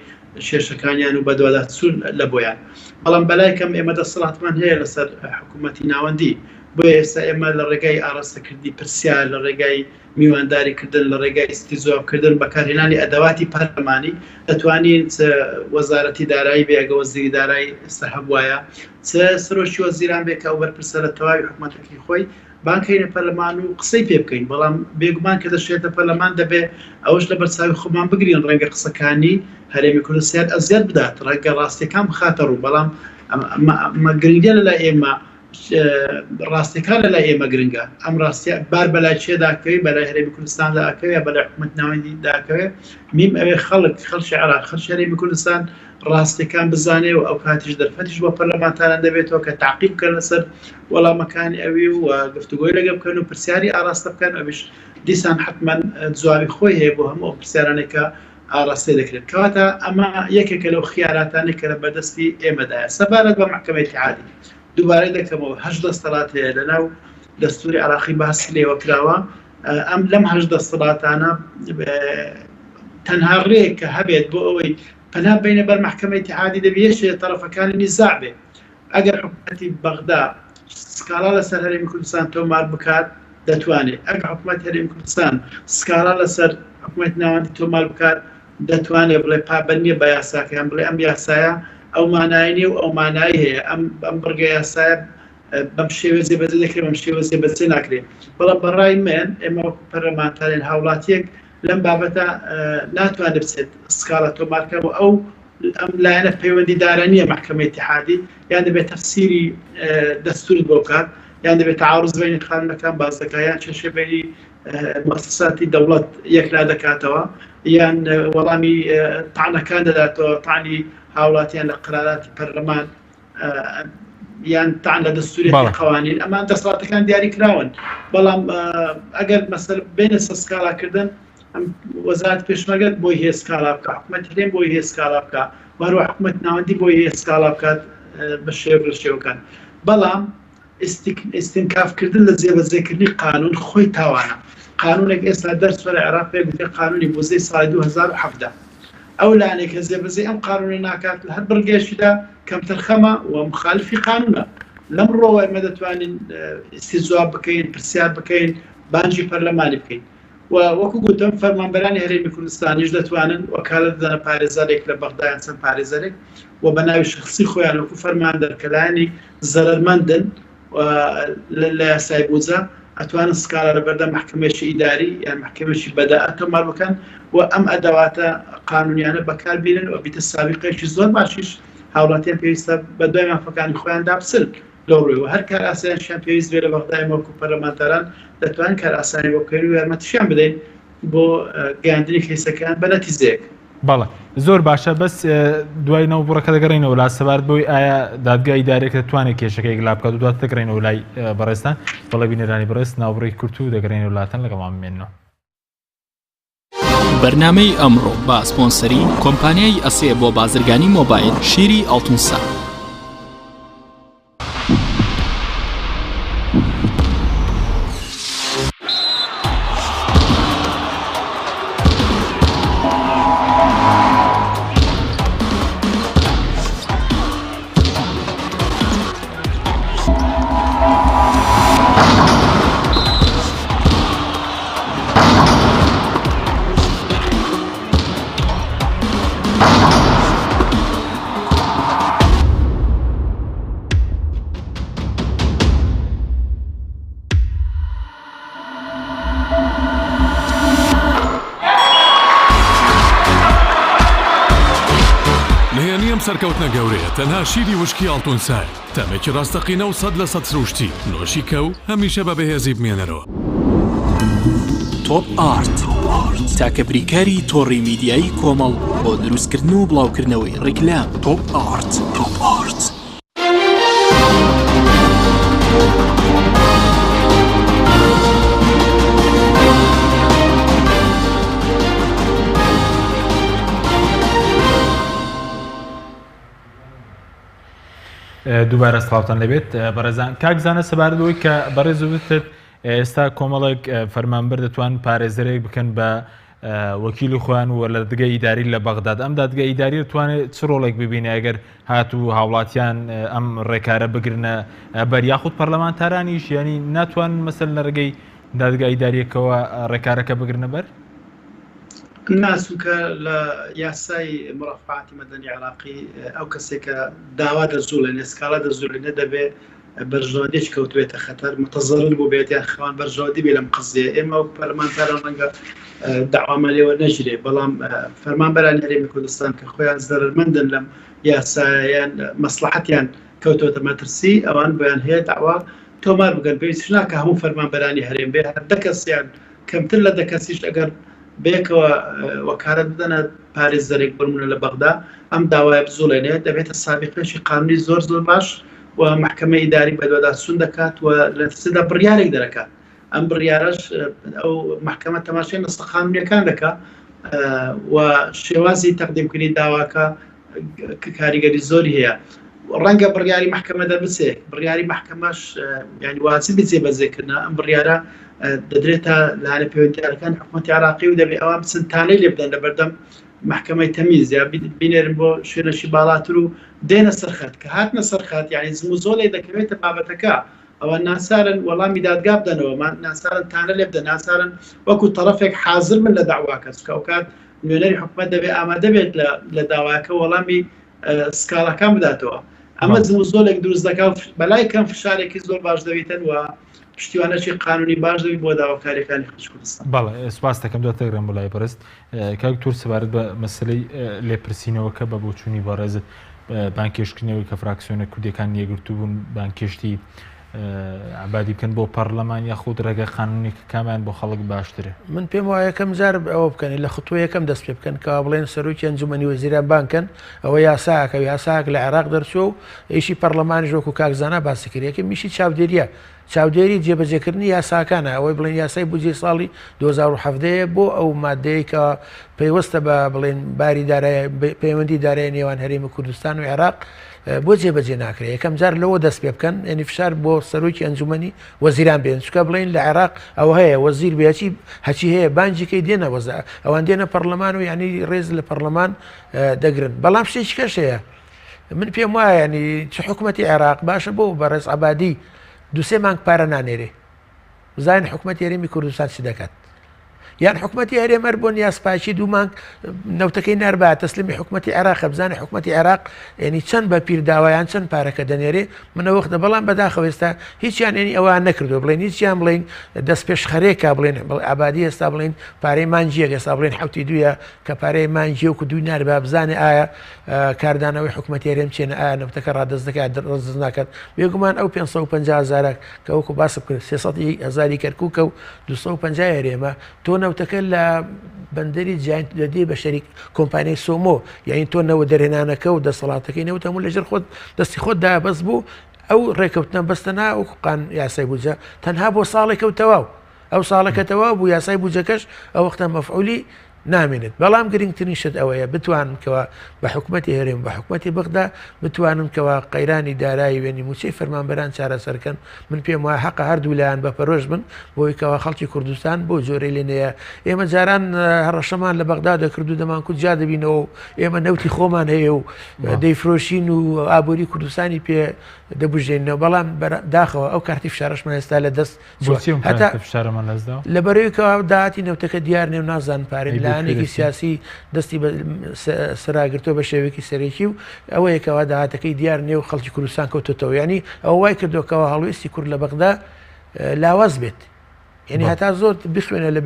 شێشەکانیان و بەدووادا چوون لە بۆیان بەڵام بەلایکەم ئێمە دەسەڵاتمان هەیە لەسەر حکوومەتی ناوەندی بۆیە ئێستا ئێمە لە ڕێگای ئاراستەکردنی پرسیار لە ڕێگای میوانداریکردن لە ڕێگای استیزۆابکردن بەکارهێنانی ئەدەواتی پەرلەمانی دەتوانین وەزارەتی دارایی بێگە وەزیری دارایی ئێستا هەبوایە سەرۆکی وەزیران بێکە ئەو بەرپرسە لە تەواوی حکوومەتێکی خۆی بانکەینە پەرلەمان و قسەی پێ بکەین بەڵام بێگومان کە دەشێتە پەرلەمان دەبێ ئەوش لە بەرچاوی خۆمان بگرین ڕەنگە قسەکانی هەرێمی کوردستان ئەزیاد بدات ڕەنگە ڕاستیەکان بخاتە ڕوو بەڵام گرنگە لە ئێمە ڕاستیەکان لە ئێمە گرنگە ئەم ڕاستیە بار بەلای چێداکەوی بەلای هەرێمی کوردستاندا ئەکەوێ بەلای حکوومەت ناوەندی داکەوێ میم ئەوێ خەڵکی عێراق خەڵکی هەرێمی کوردستان ڕاستیەکان بزانێ و ئەو کاتیش دەرفەتیش بۆ پەرلەمانتانان دەبێتەوە کە تعقیب بکەن لەسەر وەڵامەکانی ئەوی و گفتوگۆی لەگە بکەن و پرسیاری ئاراستە بکەن ئەویش دیسان حتمەن جوابی خۆی هەیە بۆ هەموو پرسیارانێکە ئاراستەی دەکرێت کەواتە ئەمە یەکێکە لەو خیاراتانی کە لە بەدەستی ئێمەدایە سەبارەت بە محکەمەی اتحادی دووبارەی دەکەمەوە 8 دەسەڵات هەیە لەناو دەستوری عێراقی باسی لێوە کراوە ئەم لەم 8 دەسەڵاتانە تەنها ڕێک کە هەبێت بۆ ئەوەی پەنا بینە بەر محکەمەی اتحادی دەبێت تەرەفەکانی نیزاع بێ ئەگەر حکوومەتی بەغدا سکاڵا لەسەر هەرێمی کوردستان تۆمار بکات دەتوانێت ئەگەر حکوومەت هەرێمی کوردستان سکاڵا لەسەر حکوومەت ناوەندی تۆمار بکات دەتوانێت بڵێ پابەندیە بە یاساکەیان بڵێ ئەم یاسایە ئەو مانای و ئەو مانایی هەیە ئەم بڕگە یاسایە بەم شێوە جێبەجێ دەکرێت بەم شێوە جێبەجێ ناکرێت بەڵام بەڕای من ئێمە پەرلەمانتارین هاوڵاتیەک لەم بابەتە ناتوانێت بچێت سکاڵە تۆمارکەەوە ئەو ئەم لایەنە پەیوەندی دارانیە محکەمەی اتحادی یان دەبێت تەفسیری دەستورت بۆ بکات یان دەبێت تعارض بینی خانەکان باز دەکات یان چێشە بینی مؤسساتی دەوڵەت یەکلا دەکاتەوە یان وەڵامی تاعنەکان دەداتەوە تاعنی هاوڵاتیان لە قراراتی پەرلەمان یان تاعن لە دەستوری قوانین ئەمان دەسەڵاتەکان دیاری کراون بەڵام ئەگەر مەسەل بینە سکاڵاکردن وەزارەت پێشمەرگەت بۆی هەیە سکاڵا بکات حکوومەت هەرێم بۆی هەیە سکاڵا بکات وەروە حکوومەت ناوەندی بۆی هەیە سکاڵا بکات بە شێوەکان بەڵام ئیستینکافکردن لە جێبەجێکردنی قانون خۆی تاوانە قانونێک ئێستا دەرسوەرە عێراق پێ گوتێ قانونی بودجەی ساڵی 2017 ئەو لایەنێک کە زێبەزەی ئەم قانونە ناکات لە هەر بەڵگەیەکیدا کەم تەرخەمە و مخالفی قانونە. لەم ڕۆوە ئێمە دەتوانین ئیستیزواب بکەین، پرسیار بکەین، بانجی پەرلەمانی بکەین. وەکو گوتم فەرمانبەرانی هەرێمی کوردستانیش دەتوانن وەکالەت بدەنە پارێزەرێک لە بەغدایان چەند پارێزەرێک و بە ناوی شخصی خۆیان وەکو فەرماندەر کە لایەنی زەرمەندن لە یاسای بودجە ئەتوانن سکاڵە لەبەردە محکمەیەکی ئیداری یان محکمەیەکی بەداعەت تۆمار بکەن و ئەم ئەدەواتە قانونیانە بەکاربێنن و بیتە سابقەیەکی زۆر باشیش هاوڵاتیان پێویستە بە دوای مافەکانی خۆیان دابسن لەوڕێەوە هەر کار ئاساییان پێویست بێ لە بەغدای وەکو پەرلەمانتاران دەتوانن کار ئاسانی بۆ بکەین و یارمەتیشیان بدەین بۆ گەیاندنی کەیسەکان بە نەتیجەیەک. بەڵێ زۆر باشە بەس دوای نەوبڕەکە دەگەڕێنەوە لا سەبارەت بۆی ئایا دادگای ئیدارێک دەتوانێت کێشەکەی لا بکات و دوات دەگەڕێنەوە لای بەڕێستان بەڵێ بینەرانی بەڕێست ناوبڕێی کورت و دەگەڕێنەوە لاتەن لەگەڵمان بمێنەوە. بەرنامەی ئەمڕۆ بە سپۆنسەری کۆمپانیای ئەسێ بۆ بازرگانی مۆبایل شیری ئەڵتونسا. سەرکەوتنە گەورەیە تەنها شیری وشکی ئەڵتونسای تەمێکی ڕاستەقینە و 100% سروشتی نۆشی کە و هەمیشە بە بەهێزی بمێنەرەوە. تۆپ ئارت تاکە بریکاری تۆڕی میدیایی کۆمەڵ بۆ دروستکردن و بڵاوکردنەوەی ڕیکلام. تۆپ ئارت. دووبارە سڵاوتان لەبێت بەڕێزان کاکزانە سەبارەتەوەی کە بەڕێزوتت ئێستا کۆمەڵێک فەرمانبەر دەتوان پارێزەرێک بکەن بە وەکیلی خۆیان و لە دادگای ئیداری لە بەغداد ئەم دادگای ئیداری دەتوانێت چ ڕۆڵێک ببینێ ئەگەر هاتوو هاوڵاتیان ئەم ڕێکارە بگرنە بەر یاخود پەرلەمانتارانیش ینی ناتوانن مەسەل لە ڕێگەی دادگای ئیداریەکەوە ڕێکارەکە بگرنە بەر؟ ناسوکە لە یاسای مرافعاتی مەدەنی عراقی ئەو کەسێکە داوا دەزوڵێنێ سکاڵا دەزوڵێنێ دەبێ بەرژەوەندێک کەوتوێتە خەتەر متەزەرر بوو بێت یان خەوان بەرژەوەندی بێ لەم قزیە ئێمە و پەرلەمانتاران ڕەنگە داوامان لێوە نەژرێ بەڵام فەرمانبەرانی هەرێمی کوردستان کە خۆیان زەرمەندن لەم یاسایان مەسلحەتیان کەوتوتە مەترسی ئەوان بۆیان هەیە داوا تۆمار بگەن پێویست ناکە هەموو فەرمانبەرانی هەرێم بێ هەر دە کەسیان کەمتر لە دە کەسیش ئەگەر بێکەوە وەکارەت بدەنە پارێزەرێک بڕمونە لە بەغدا ئەم داوای بزوڵێنێ دەبێتە سابقەیەکی قانونی زۆر باش و محکمەی ئیداری بەدوەدا سون دەکات و لە سدا بڕیارێک دەرەکات ئەم بڕیارەش ئەو محکمە تەماشای نەسخە قانونیەکان دەکات و شێوازی تەقدیمکردنی داواکە کاریگەری زۆری هەیە ڕەنگە بڕیاری محکمە دەبچێت بڕیاری محکمەش ینی واجبی جێبەجێکردنە ئەم بڕیارە دەدرێتە لایەنە پەیوەندیارەکان حکوومەتی عراقی و دەبێت ئەوان بچن تانەی لێ بدەن لە بەردەم محکمەی تەمیز یا بینێرن بۆ شوێنەشی باڵاتر و دێنە سەرخەت کە هاتنە سەرخەت یعنی زم و زۆڵێ دەکەوێتە بابەتەکە ئەوە ناسارن وەڵامی دادگا بدەنەوە ناسارن تانە لێ بدەن ناسارن وەکو تەرەفێک حازر من لە داواکە ئەو کات نوێنەری حکوومەت دەبێت ئامادە بێت لە داواکە وەڵامی سکاڵەکان بداتەوە ئەمە زم و زۆڵێک دروست دەکات بەلای کەم فشارێکی زۆر باش دەبێتن و پشتیوانەکی قانونی باش دەبێت بۆ داواکاریەکانی خۆش کوردستان. بەڵێ سپاس دەکەم دواتەگرم بۆ لای بەڕێست کاک تور سەبارەت بە مەسلەی لێپرسینەوەکە بە بۆچوونی بەڕێزت بانکێشکردنەوەی کە فراکسیۆنە کوردەکان یەگرتو بوون بانکێشتی عبادی بکەن بۆ پەرلەمان یاخود ڕێگە قانونی کامیان بۆ خەڵک باشترە. من پێم وایە یەکەم جار ئەوە بکەن لە خطوە یەکەم دەست پێ بکەن کە بڵێن سەرۆکی ئەنجومەنی وەزیران بانکەن ئەوە یاساکە یاساک لە عێراق دەرچوە و ئیشی پەرلەمانی وەکو کاکزانە باسی کرد یەکەم میشی چاودێریە چاودێری جێبەجێکردنی یاساکانە ئەوەی بڵێن یاسای بودجێ ساڵی 2017 بۆ ئەو مادەیە کە پێیوەستە بە بڵێن باری پەیوەندی دارایی نێوان هەرێمی کوردستان و عێراق بۆ جێبەجێ ناکرێت یەکەم جار لەوە دەست پێ بکەن ینی فشار بۆ سەرۆکی ئەنجومەنی وەزیران بێن چکە بڵین لە عێراق ئەو هەیە وەزیر بێچی هەچی هەیە بانجیکەی دێنە وەزە ئەوان دێنە پەرلەمان و ینی ڕێز لە پەرلەمان دەگرن بەڵام شتێکی کەش هەیە من پێم وایە ینی چ حکوومەتی عێراق باشە بۆ بەڕێز عەبادی دوسێ مانگ پارە نانێرێ بزانین حکوومەتی هەرێمی کوردستان چی دەکات یان حکوومەتی هەرێمەر بۆ یاسپاچی دوو مانگ نەوتەکەی نەربا تەسلیمی حکوومەتی عێراق بزانێ حکوومەتی عێراق ینی چەند بە پیرداوایان چەند پارەکە دەنێرێ منەوەختە بەڵام بەداخەوێستا هیچیان ینی ئەوان نەکردو بڵێن هیچیان بڵین دەست پێش خەرێکا بڵێن عەبادی ئێستا بڵین پارەی مانجیەک ئێستا بڵێن حوتی دویە کە پارەی مانجی و دوی ناربا بزانێ ئایا کاردانەوەی حکوومەتی هەرێم چێنە ئایا نەوتەکە ڕادەست دەکات ڕز ناکات بێگومان ئەو 550,000 کە وەکو باسە کرد 300,000 کەرکووکە و 250 هەرێمە تۆ نەوتەکە لە بەندەری جیان دەدێ بە شەریک کۆمپانیای سۆمۆ یعنی تۆ نەوە دەرهێنانەکە و دەسەڵاتەکەی نەوت هەموو لەژێر خۆت دەستی خۆتدا بەس بوو ئەو ڕێکەوتنە بەستە ناوەکو قان یاسای بوجە تەنها بۆ ساڵێکەوە تەواو ئەو ساڵەکە تەواو بوو یاسای بوجەکەش ئەو وەختە مەفعولی نامێنێت بەڵام گرنگترین شت ئەوەیە بتوانن کەوە بە حکوومەتی هەرێم بە حکوومەتی بەغدا بتوانن کەوە قەیرانی دارایی وێنی موچەی فەرمانبەران چارەسەرکەن من پێم وایە حەقە هەردوو لایەن بە پەرۆژ بن بۆی کەوە خەڵکی کوردستان بۆ جۆرەی لێنەیە ئێمە جاران هەڕەشەمان لە بەغدا دەکردو دەمان کورد جا دەبینەوە ئێمە نەوتی خۆمان هەیە و دەیفرۆشین و ئابووری کوردستانی پێ دەبژێنەوە بەڵام داخەوە ئەو کارتی فشارشمان ئێستا لە دەست لە بەرەوەیکەوە داهاتی نەوتەکە دیار نێو نازان پارێن لایەنێکی سیاسی دەستی سەراگرتۆ بە شێوەیەکی سەرێکی و ئەوەیەکەوە داهاتەکەی دیار نێو خەڵکی کوردستان کەوتۆتەوە ینی ئەو وای کردوکەوە هەڵوێستی کورد لە بەغدا لاواز بێت یعنی هەتا زۆر بخوێنە لە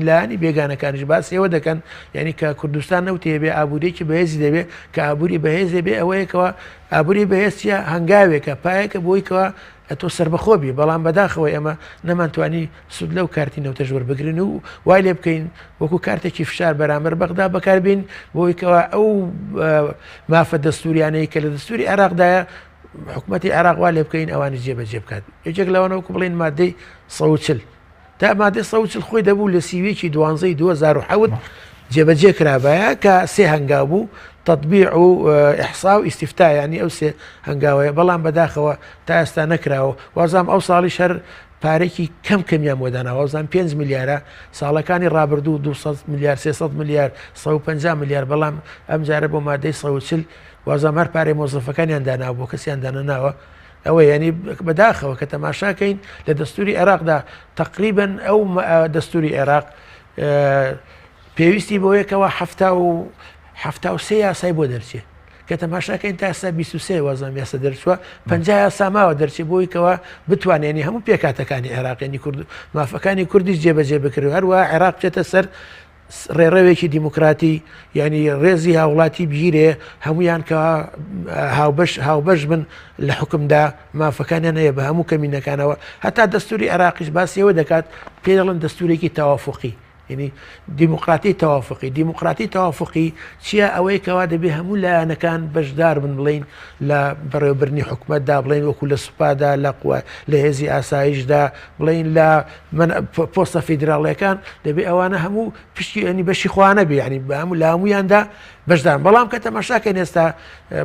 لایانی بێگانەکانیش باس ئێوە دەکەن یعنی کە کوردستان نەوتێ بێ ئابوورێکی بەهێزی دەبێت کە ئابووری بەهێزێ بێ ئەوەیەکەوە ئابووری بەهێزیە هەنگاوێکە پایەکە بۆیکەوە ئەتۆ سربەخۆبی بەڵام بەداخەوە ئێمە نەمانتوانی سود لەو کارتی نەوتەژ وەربگرن و وای لێ بکەین وەکو کارتێکی فشار بەرامبەر بەغدا بەکاربین بۆیکەوە ئەو مافە دەستوریانەی کە لە دەستوری عێراقدایە حکوومەتی عێراق وا لێ بکەین ئەوانی جێبەجێ بکات یەکێک لەوانەوەکو بڵین مادەی 140 تا مادەی 140 خۆی دەبوو لە سیوێکی 2007 جێبەجێ کرابایە کە سێ هەنگاو بوو تطبیع و ئحسا و ئیستیفتا ینی ئەو سێ هەنگاوەیە بەڵام بەداخەوە تا ئێستا نەکراوە وازام ئەو ساڵی شەر پارێکی کەمیان وەداناوە وازان 5 میلیارە ساڵەکانی ڕابردوو 200 میلیار 300 میلیار 150 میلیار بەڵام ئەم جارە بۆ مادەی 140 وازام هەر پارەی مۆزەفەکانیان داناوە بۆ کەسیان دانەناوە ئەوە ینی بەداخەوە کە تەماشاکەین لە دەستوری عێراقدا تقریبا ئەو دەستوری عێراق پێویستی بۆ یەکەوە 73 یاسای بۆ دەرچێت کە تەماشاکەین تا ئێستا 23 وازام یاسا دەرچووە 50 یاسا ماوە دەرچێت بۆیکەوە بتوانێنی هەموو پێکاتەکانی عێراقیانی کورد مافەکانی کوردیش جێبەجێ بکرد هەروە عێراق بچێتە سەر ڕێڕەوێکی دیموکراتی ینی ڕێزی هاوڵاتی بگیرێ هەمویان کە هاوبەش بن لە حکمدا مافەکانیان هەیە بە هەموو کەمینەکانەوە هەتا دەستوری عێراقیش باسیەوە دەکات پێ دەڵێن دەستورێکی تەوافقی ینی دیموکراتی تەوافقی چییە ئەوەی کەوا دەبێ هەموو لایەنەکان بەشدار بن بڵین لە بەڕێوەبرنی حکوومەتدا بڵین وەکو لە سوپادا لە هێزی ئاسایشدا بڵین لە پۆستە فیدراڵیەکان دەبێ ئەوانە هەموو پشتی ئەنی بەشی خوانە بێ ینی لە هەمویاندا بەشدار بەڵام کە تەماشاکەین ئێستا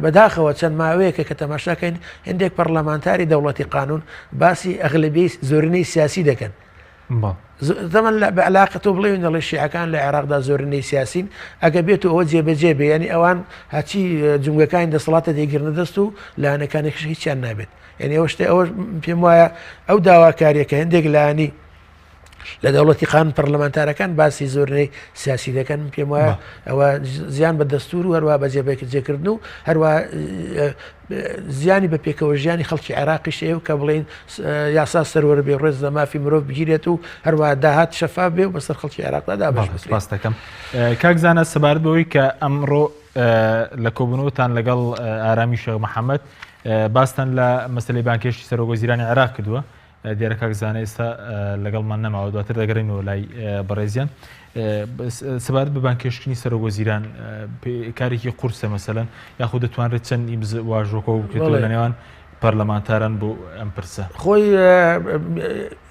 بەداخەوە چەند ماوەیەکە کە تەماشاکەین هەندێک پەرلەمانتاری دەوڵەتی قانون باسی ئەغلبی زۆرینەی سیاسی دەکەن زەمن بە علاقە تۆ بڵێن دەڵێ شیعەکان لە عێراقدا زۆرینەی سیاسین ئەگە بێت و ئەوە جێبەجێ بێ ینی ئەوان هەچی جونگەکانی دەسەڵاتە دەیگرنە دەست و لایەنەکانێکش هیچیان نابێت یعنی ئەوە شتێ ئەوە پێم وایە ئەو داواکاریەکە هەندێک لایەنی لە دەوڵەتی قانون پەرلەمانتارەکان باسی زۆرینەی سیاسی دەکەن پێم وایە ئەوە زیان بە دەستور و هەروە بە جێبەجێکردن و هەروە زیانی بە پێکەوە ژیانی خەڵکی عێراقی شێ و کە بڵین یاسا سەروەر بێ ڕێز لە مافی مرۆڤ بگیرێت و هەروە داهات شەفا بێ و بەسەر خەڵکی عێراقدا باس دەکەم کاکزانە سەبارەت بەوەی کە ئەمڕۆ لە کۆبوونەوەتان لەگەڵ ئارامی شێخ محەممەد باستان لە مەسلەی بانکێشی سەرۆگۆزیرانی عێراق کردووە دیارە کاکزانە ئێستا لەگەڵمان نەماوە دواتر دەگەڕێنەوە لای بەڕێزیان سەبارەت بە بانکێشتنی سەرۆگۆزیران کارێکی قورسە مەسەلەن یاخود دەتوانرێت چەند واژۆکە و بکرێتەوە لە نێوان پەرلەمانتاران بۆ ئەم پرسە خۆی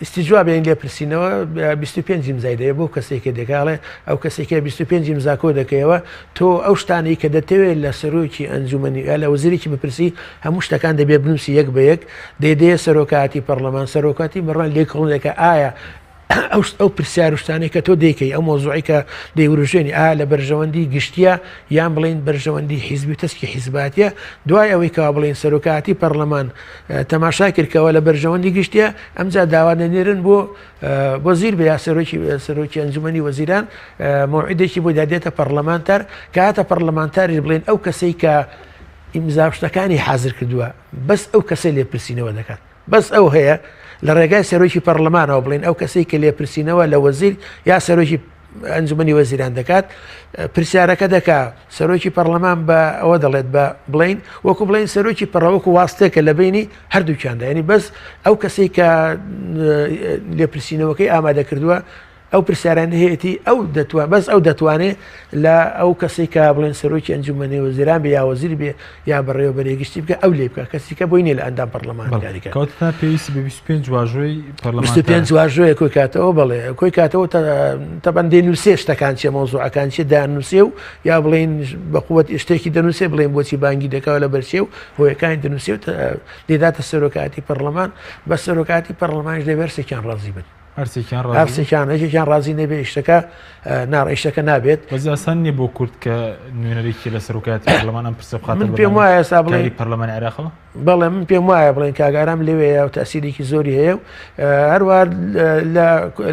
ئیسیجوابێن لێ پرسیینەوە 25 ئیمزای بۆ کەسێکی دەکاڵێ ئەو کەسێکی 25 ئیمزاکۆ دەکەیەوە تۆ ئەو شتانی کە دەتەوێت لە سەرۆکی ئەنجومنی لە وەزیرێکی بپرسی هەموو شتەکان دەبێت بنووسی یەک بە یەک دەیدەیە سەرۆکاتی پەرلەمان سەرۆکاتی بەڕان لێکڵونێکە ئایا ئەو پرسیارشتانەی کە تۆ دەیکەی ئەو مۆزوعی کە دەیوروژێنی لە بەرژەوەندی گشتیە یان بڵین بەرژەوەندی حیزبی تەسکی حیزباتیە دوای ئەوەی کەوا بڵین سەرۆکاتی پەرلەمان تەماشا کردکەوە لە بەرژەوەندی گشتیە ئەمجا داوانەنێرن بۆ زیر بە یا سەرۆکی ئەنجومەنی وەزیران موعیدێکی بۆ دادێتە پەرلەمانتار کە هاتە پەرلەمانتاری بڵین ئەو کەسەی کە ئیمزاوشتەکانی حازر کردووە بەس ئەو کەسە لێپرسینەوە دەکات بەس ئەو هەیە لە ڕێگای سەرۆکی پەرلەمانەوە بڵین ئەو کەسێک کە لێپرسینەوە لە وەزیر یا سەرۆکی ئەنجومەنی وەزیران دەکات پرسیارەکە دەکا سەرۆکی پەرلەمان بە ئەوە دەڵێت بە بڵین وەکو بڵین سەرۆکی پەڕەوەکو واستێکە لە بینی هەردووکیاندا ینی بەس ئەو کەسێک کە لێپرسینەوەکەی ئامادە کردووە ئەو پرسیاران هەیەی ئەو دەتوان بەس ئەو دەتوانێت لە ئەو کەسی کە بڵێن سەرۆکی ئەنجومەنی وەزیران بێ یا وەزیر بێ یا بەڕێوەبەرێگشتی بکە ئەو لێ بکە کەسی کە بۆی نیە لە ئەندام پەرلەمانکاریکە کەوتە پێویستی بە 25 واژۆی پەرلەمان 25 واژۆیە کۆی کاتەوە بڵێ کۆی کاتەوە تەبەن دێنووسێ شتەکان چێ مۆزوعەکان چێ دانووسێ و یا بڵین بەقووەت شتێکی دەنووسێ بڵێن بۆچی بانگی دەکەوە لە بەرچێ و هۆیەکانی دەنووسێ و دێداتە سەرۆکاتی پەرلەمان بە سەرۆکاتی پەرلەمانش دەبەرسێکیان ڕازی بن هەرسێکیان ڕازی نەبێ شتەکە ناڕێشتەکە نابێت وەزیاسان نیە بۆ کورد کە نوێنەرێکی لە سەرۆکاتی پەرلەمان ئەم پرسە بخاتە من پێم وایە ئێستا بڵێ پەرلەمانی عێراقەوە بەڵێ من پێم وایە بڵێن کاگارام لەوەیە و تاسیرێکی زۆری هەیە و هەروە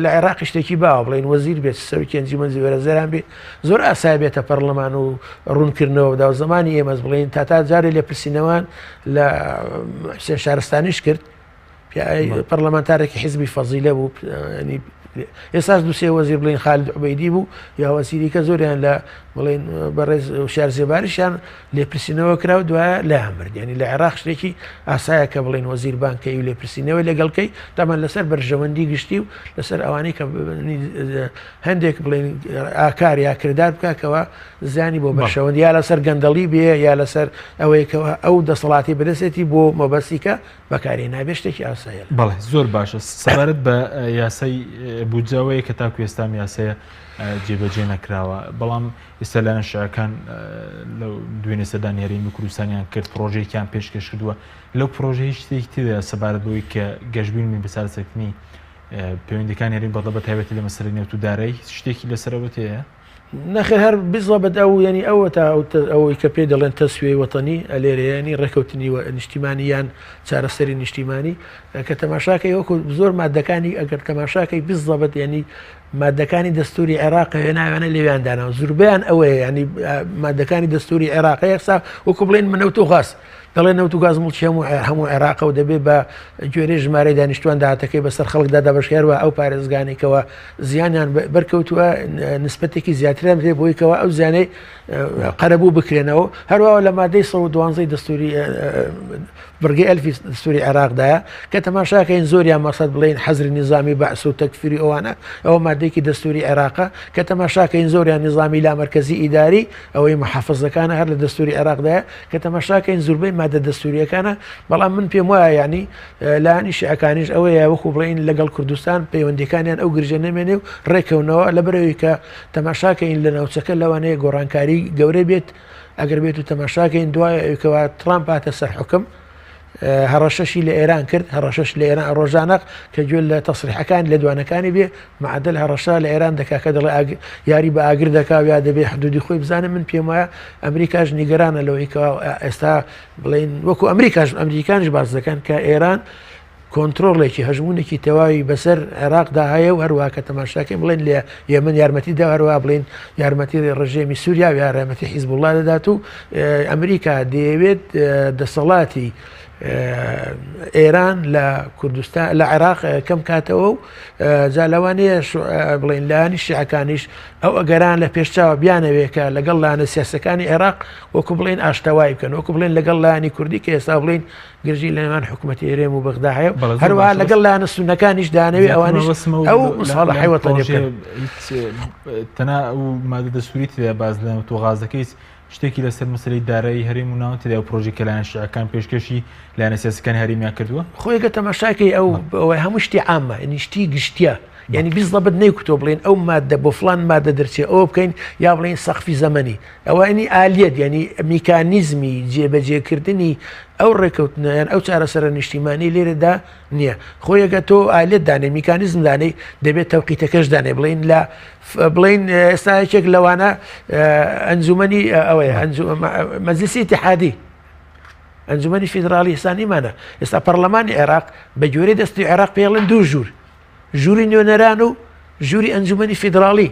لە عێراقی شتێکی باوە بڵێن وەزیر بێت سەرۆکی ئەنجومەن زێوەرەزەران بێ زۆر ئاسای بێتە پەرلەمان و ڕوونکردنەوە دا و زمانی ئێمەز بڵێن تا جارێ لێ پرسینەوەن لە حوسێن شارستانیش کرد پەرلەمانتارێکی حیزبی فەزیلە بوو ئێستاش دووسێ وەزیر بڵین خالد عوبەیدی بوو یا وەزیریکە زۆریان لە بڵێن بەڕێز شارزێباریشیان لێپرسینەوە کراوە دوایە لایان برد ینی لە عێراق شتێکی ئاسایە کە بڵێن وەزیر بانکەی و لێپرسینەوە لەگەڵکەی تامان لەسەر بەرژەوەندی گشتی و لەسەر ئەوانەی کە هەندێک بڵێن ئاکار یا کردار بکەکەوە زیانی بۆ بەرشەوەندی یا لەسەر گەندەڵی بێ یا لەسەر ئەوەیەکەوە ئەو دەسەڵاتی بەدەستێتی بۆ مەبەستیکە بەکاری نابێ شتێکی ئاسایە بەڵێ زۆر باشە سەبارەت بە یاسای بودجەوەی کە تاکو ئێستام یاسەیە جێبەجێ نەکراوە بەڵام ئێستا لە نەشەکان لەو دوێنێ سەردانیاریی کوردستانیان کرد پرۆژێکیان پێشکەش کردووە لەو پرۆژەی شتێکی تێدا سەبارەت بەوەی کە گەشتبیونی بەسەرچەکنی پەیوەندیەکان هێرین بەڵە بە تایبەتی لە مەسەرەی نێوتودارەی شتێکی لەسەرەوە تەیە نەخێر هەر بزڵبەت ئەو ینی ئەوە تا ئەوەی کە پێ دەڵێن تەسوێ وەتەنی ئەلێرەیانی ڕێکەوتنی نیشتیمانیان چارەسەری نیشتیمانی کە تەماشاکەی وەکو زۆر مادەکانی ئەگەر تەماشاکەی بزڵبەت ینی مادەکانی دەستوری عێراق هێناوانە لێویاندانەوە زوربیان ئەوەیە ینی مادەکانی دەستوری عێراقی ئێستا وەکو بڵێن منەوت و غاز دەڵێن نەوت و گاز مڵکی هەموو عێراق و دەبێت بە گوێرە ژمارەی دانیشتوان داهاتەکەی بەسەر خەڵکدا دابەشێرەوە ئەو پارێزگانێکەوە زیانیان بەرکەوتووە نسبەتێکی زیاتران بێ بۆیکەوە ئەو زیانەی قەرەبوو بکرێنەوە هەروە لە مادەی 112 دەستوری بڕگەی ئەلفی دەستوری عێراقدایە کە تەماشاکەین زۆریان مەسەد بڵێن حەزری نظامی بەعس و تەکفیری ئەوانە ئەوە مادەیەکی دەستوری عێراقە کە تەماشاکەین زۆریان نظامی لامەرکەزی ئیداری ئەوەی محافظەکانە هەر لە دەستوری عێراقدایە کە تەماشاکەین زوربەی مادە دەستوریەکانە بەڵام من پێم وایە ینی لانی شیعەکانیش ئەوەیە وەکو بڵێن لەگەڵ کوردستان پەیوەندیەکانیان ئەو گرژە نەمێنێ و ڕێکەونەوە لەبەرەوەی کە تەماشاکەین لە ناوچەکە لەوانەیە گۆڕانکاری گەورە بێت ئەگەر بێت و تەماشاکەین دوایەوەکەوە ترامپ هاتە سەر حکم هەڕەشەشی لە ئێران کرد هەڕەشەش لە ئێران ڕۆژانق کە گوێ لە تەسریحەکان لە دوانەکانی بێ معدل هەڕەشە لە ئێران دەکا کە دەڵێ یاری بە ئاگر دەکا یا دەبێ حدودی خۆی بزانم من پێم وایە ئەمریکاش نیگەرانە لەوەیکەوە ئێستا بڵێن وەکو ئەمریکانیش باز دەکەن کە ئێران کۆنتترۆڵێکی هەژمونێکی تەواوی بەسەر عێراقدا هەیە و هەروە کە تەماشاکەی بڵێن لێ یەمن یارمەتیدا هەروە بڵێن یارمەتی ڕژێمی سووریا و یارمەتی حیزبوڵڵا دەدات و ئەمریکا دەیەوێت دەسەڵاتی ئێران لە کوردستان لە عێراق کەم کاتەوە و جالەوانەیە بڵێن لایانی شیعەکانیش ئەو ئەگەران لە پێشچاوە بیانەوێکە لەگەڵ لایەنە سیاسەکانی عێراق وەکو بڵێن ئاشتەوای بکەن وەکو بڵێن لەگەڵ لایانی کوردی کە ئێستا بڵێن گرژی لە نێوان حکوومەتی هێرێم و بەغدا هەیە هەروەها لەگەڵ لایەنە سونەکانیش دانەوێ ئەوانش ئەو مصالحەی وەتەنی بکەن تەنا ئەو مادە دەستوری تێدا باز لە تۆ غازەکەی شتێکی لەسەر مەسلەی دارایی هەرێم و ناوە تێدا و پرۆژێکە لایەنە شیعەکان پێشکەشی لایەنە سیاسیەکانی هەرێمیان کردووە خۆیگە تەماشاکەی ئەو هەموو شتی عامە یعنی شتی گشتیە یعنی بیزڵبت نەیکوتۆ بڵێن ئەو مادە بۆ فلان مادە دەرچێ ئەوە بکەین یا بڵێن سەقفی زەمەنی ئەوانی ئالیەت ینی میکانیزمی جێبەجێکردنی ئەو ڕێکەوتنیان ئەو چارەسەرە نیشتیمانی لێرەدا نییە خۆیەگە تۆ ئالێت دانێ میکانیزم دانەی دەبێت تەوقیتەکەش دانێ بڵین لە بڵین ئێستاچێک لەوانە ئەنجومەنی ئەوەیە مەجلیسی اتحادی ئەنجومەنی فیدراڵی ئێستانیمانە ئێستا پەرلەمانی عێراق بە گوێرەی دەستی عێراق پێڵێن دوو ژوور ژووری نوێنەران و ژووری ئەنجومەنی فیدراڵی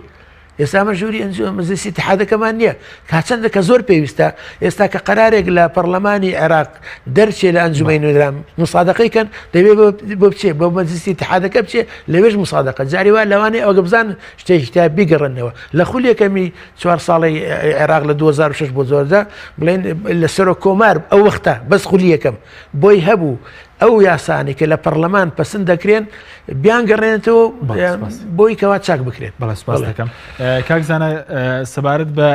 ئێستامە ژووری مەجلیسی اتحادەکەمان نییە کاچەندە کە زۆر پێویستە ئێستا کە قەرارێک لە پەرلەمانی عێراق دەرچێ لە ئەنجومەی نوێنەران مسادقەیکەن دەبێت بۆ بچێ بۆ مەجلیسی اتحادەکە بچێ لەوێژ مسادقە جاری وا لەوانەیە ئەوە بزان شتێکی تا بیگەڕنەوە لە خولیەکەمی 4 ساڵی عێراق لە 2006 بۆ زۆردا بڵێن لە سەر کۆمار ئەو وەختە بەس خولیەکەم بۆی هەبوو ئەو یاسانی کە لە پەرلەمان پەسەند دەکرێن بیان گەڕێنێتەوە بۆی کەوا چاک بکرێت بەڵێ سپاس دەکەم کاکزانە سەبارەت بە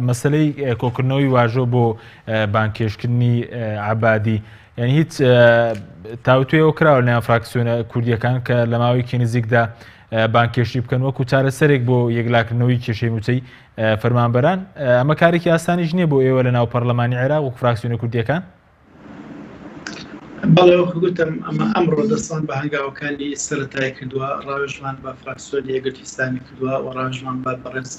مەسلەی کۆکردنەوەی واژۆ بۆ بانکێشکردنی عەبادی یعنی هیچ تاوتوێەوە کراوە لەناو فراکسیۆنە کوردیەکان کە لە ماوەیەکی نزیکدا بانکێشی بکەن وەکو چارەسەرێک بۆ یەکلاکردنەوەی کێشەی موچەی فەرمانبەران ئەمە کارێکی ئاسانیش نییە بۆ ئێوە لە ناو پەرلەمانی عێراق و فراکسیۆنە کوردیەکان بەڵێ گوتم ئەمە ئەمڕۆ دەستان بە هەنگاوەکانی سەرەتایی کردووە ڕاوێژمان بە فراکسیۆنی یەکگرتوویستانی کردووە و ڕاوێژمان بە بەڕێز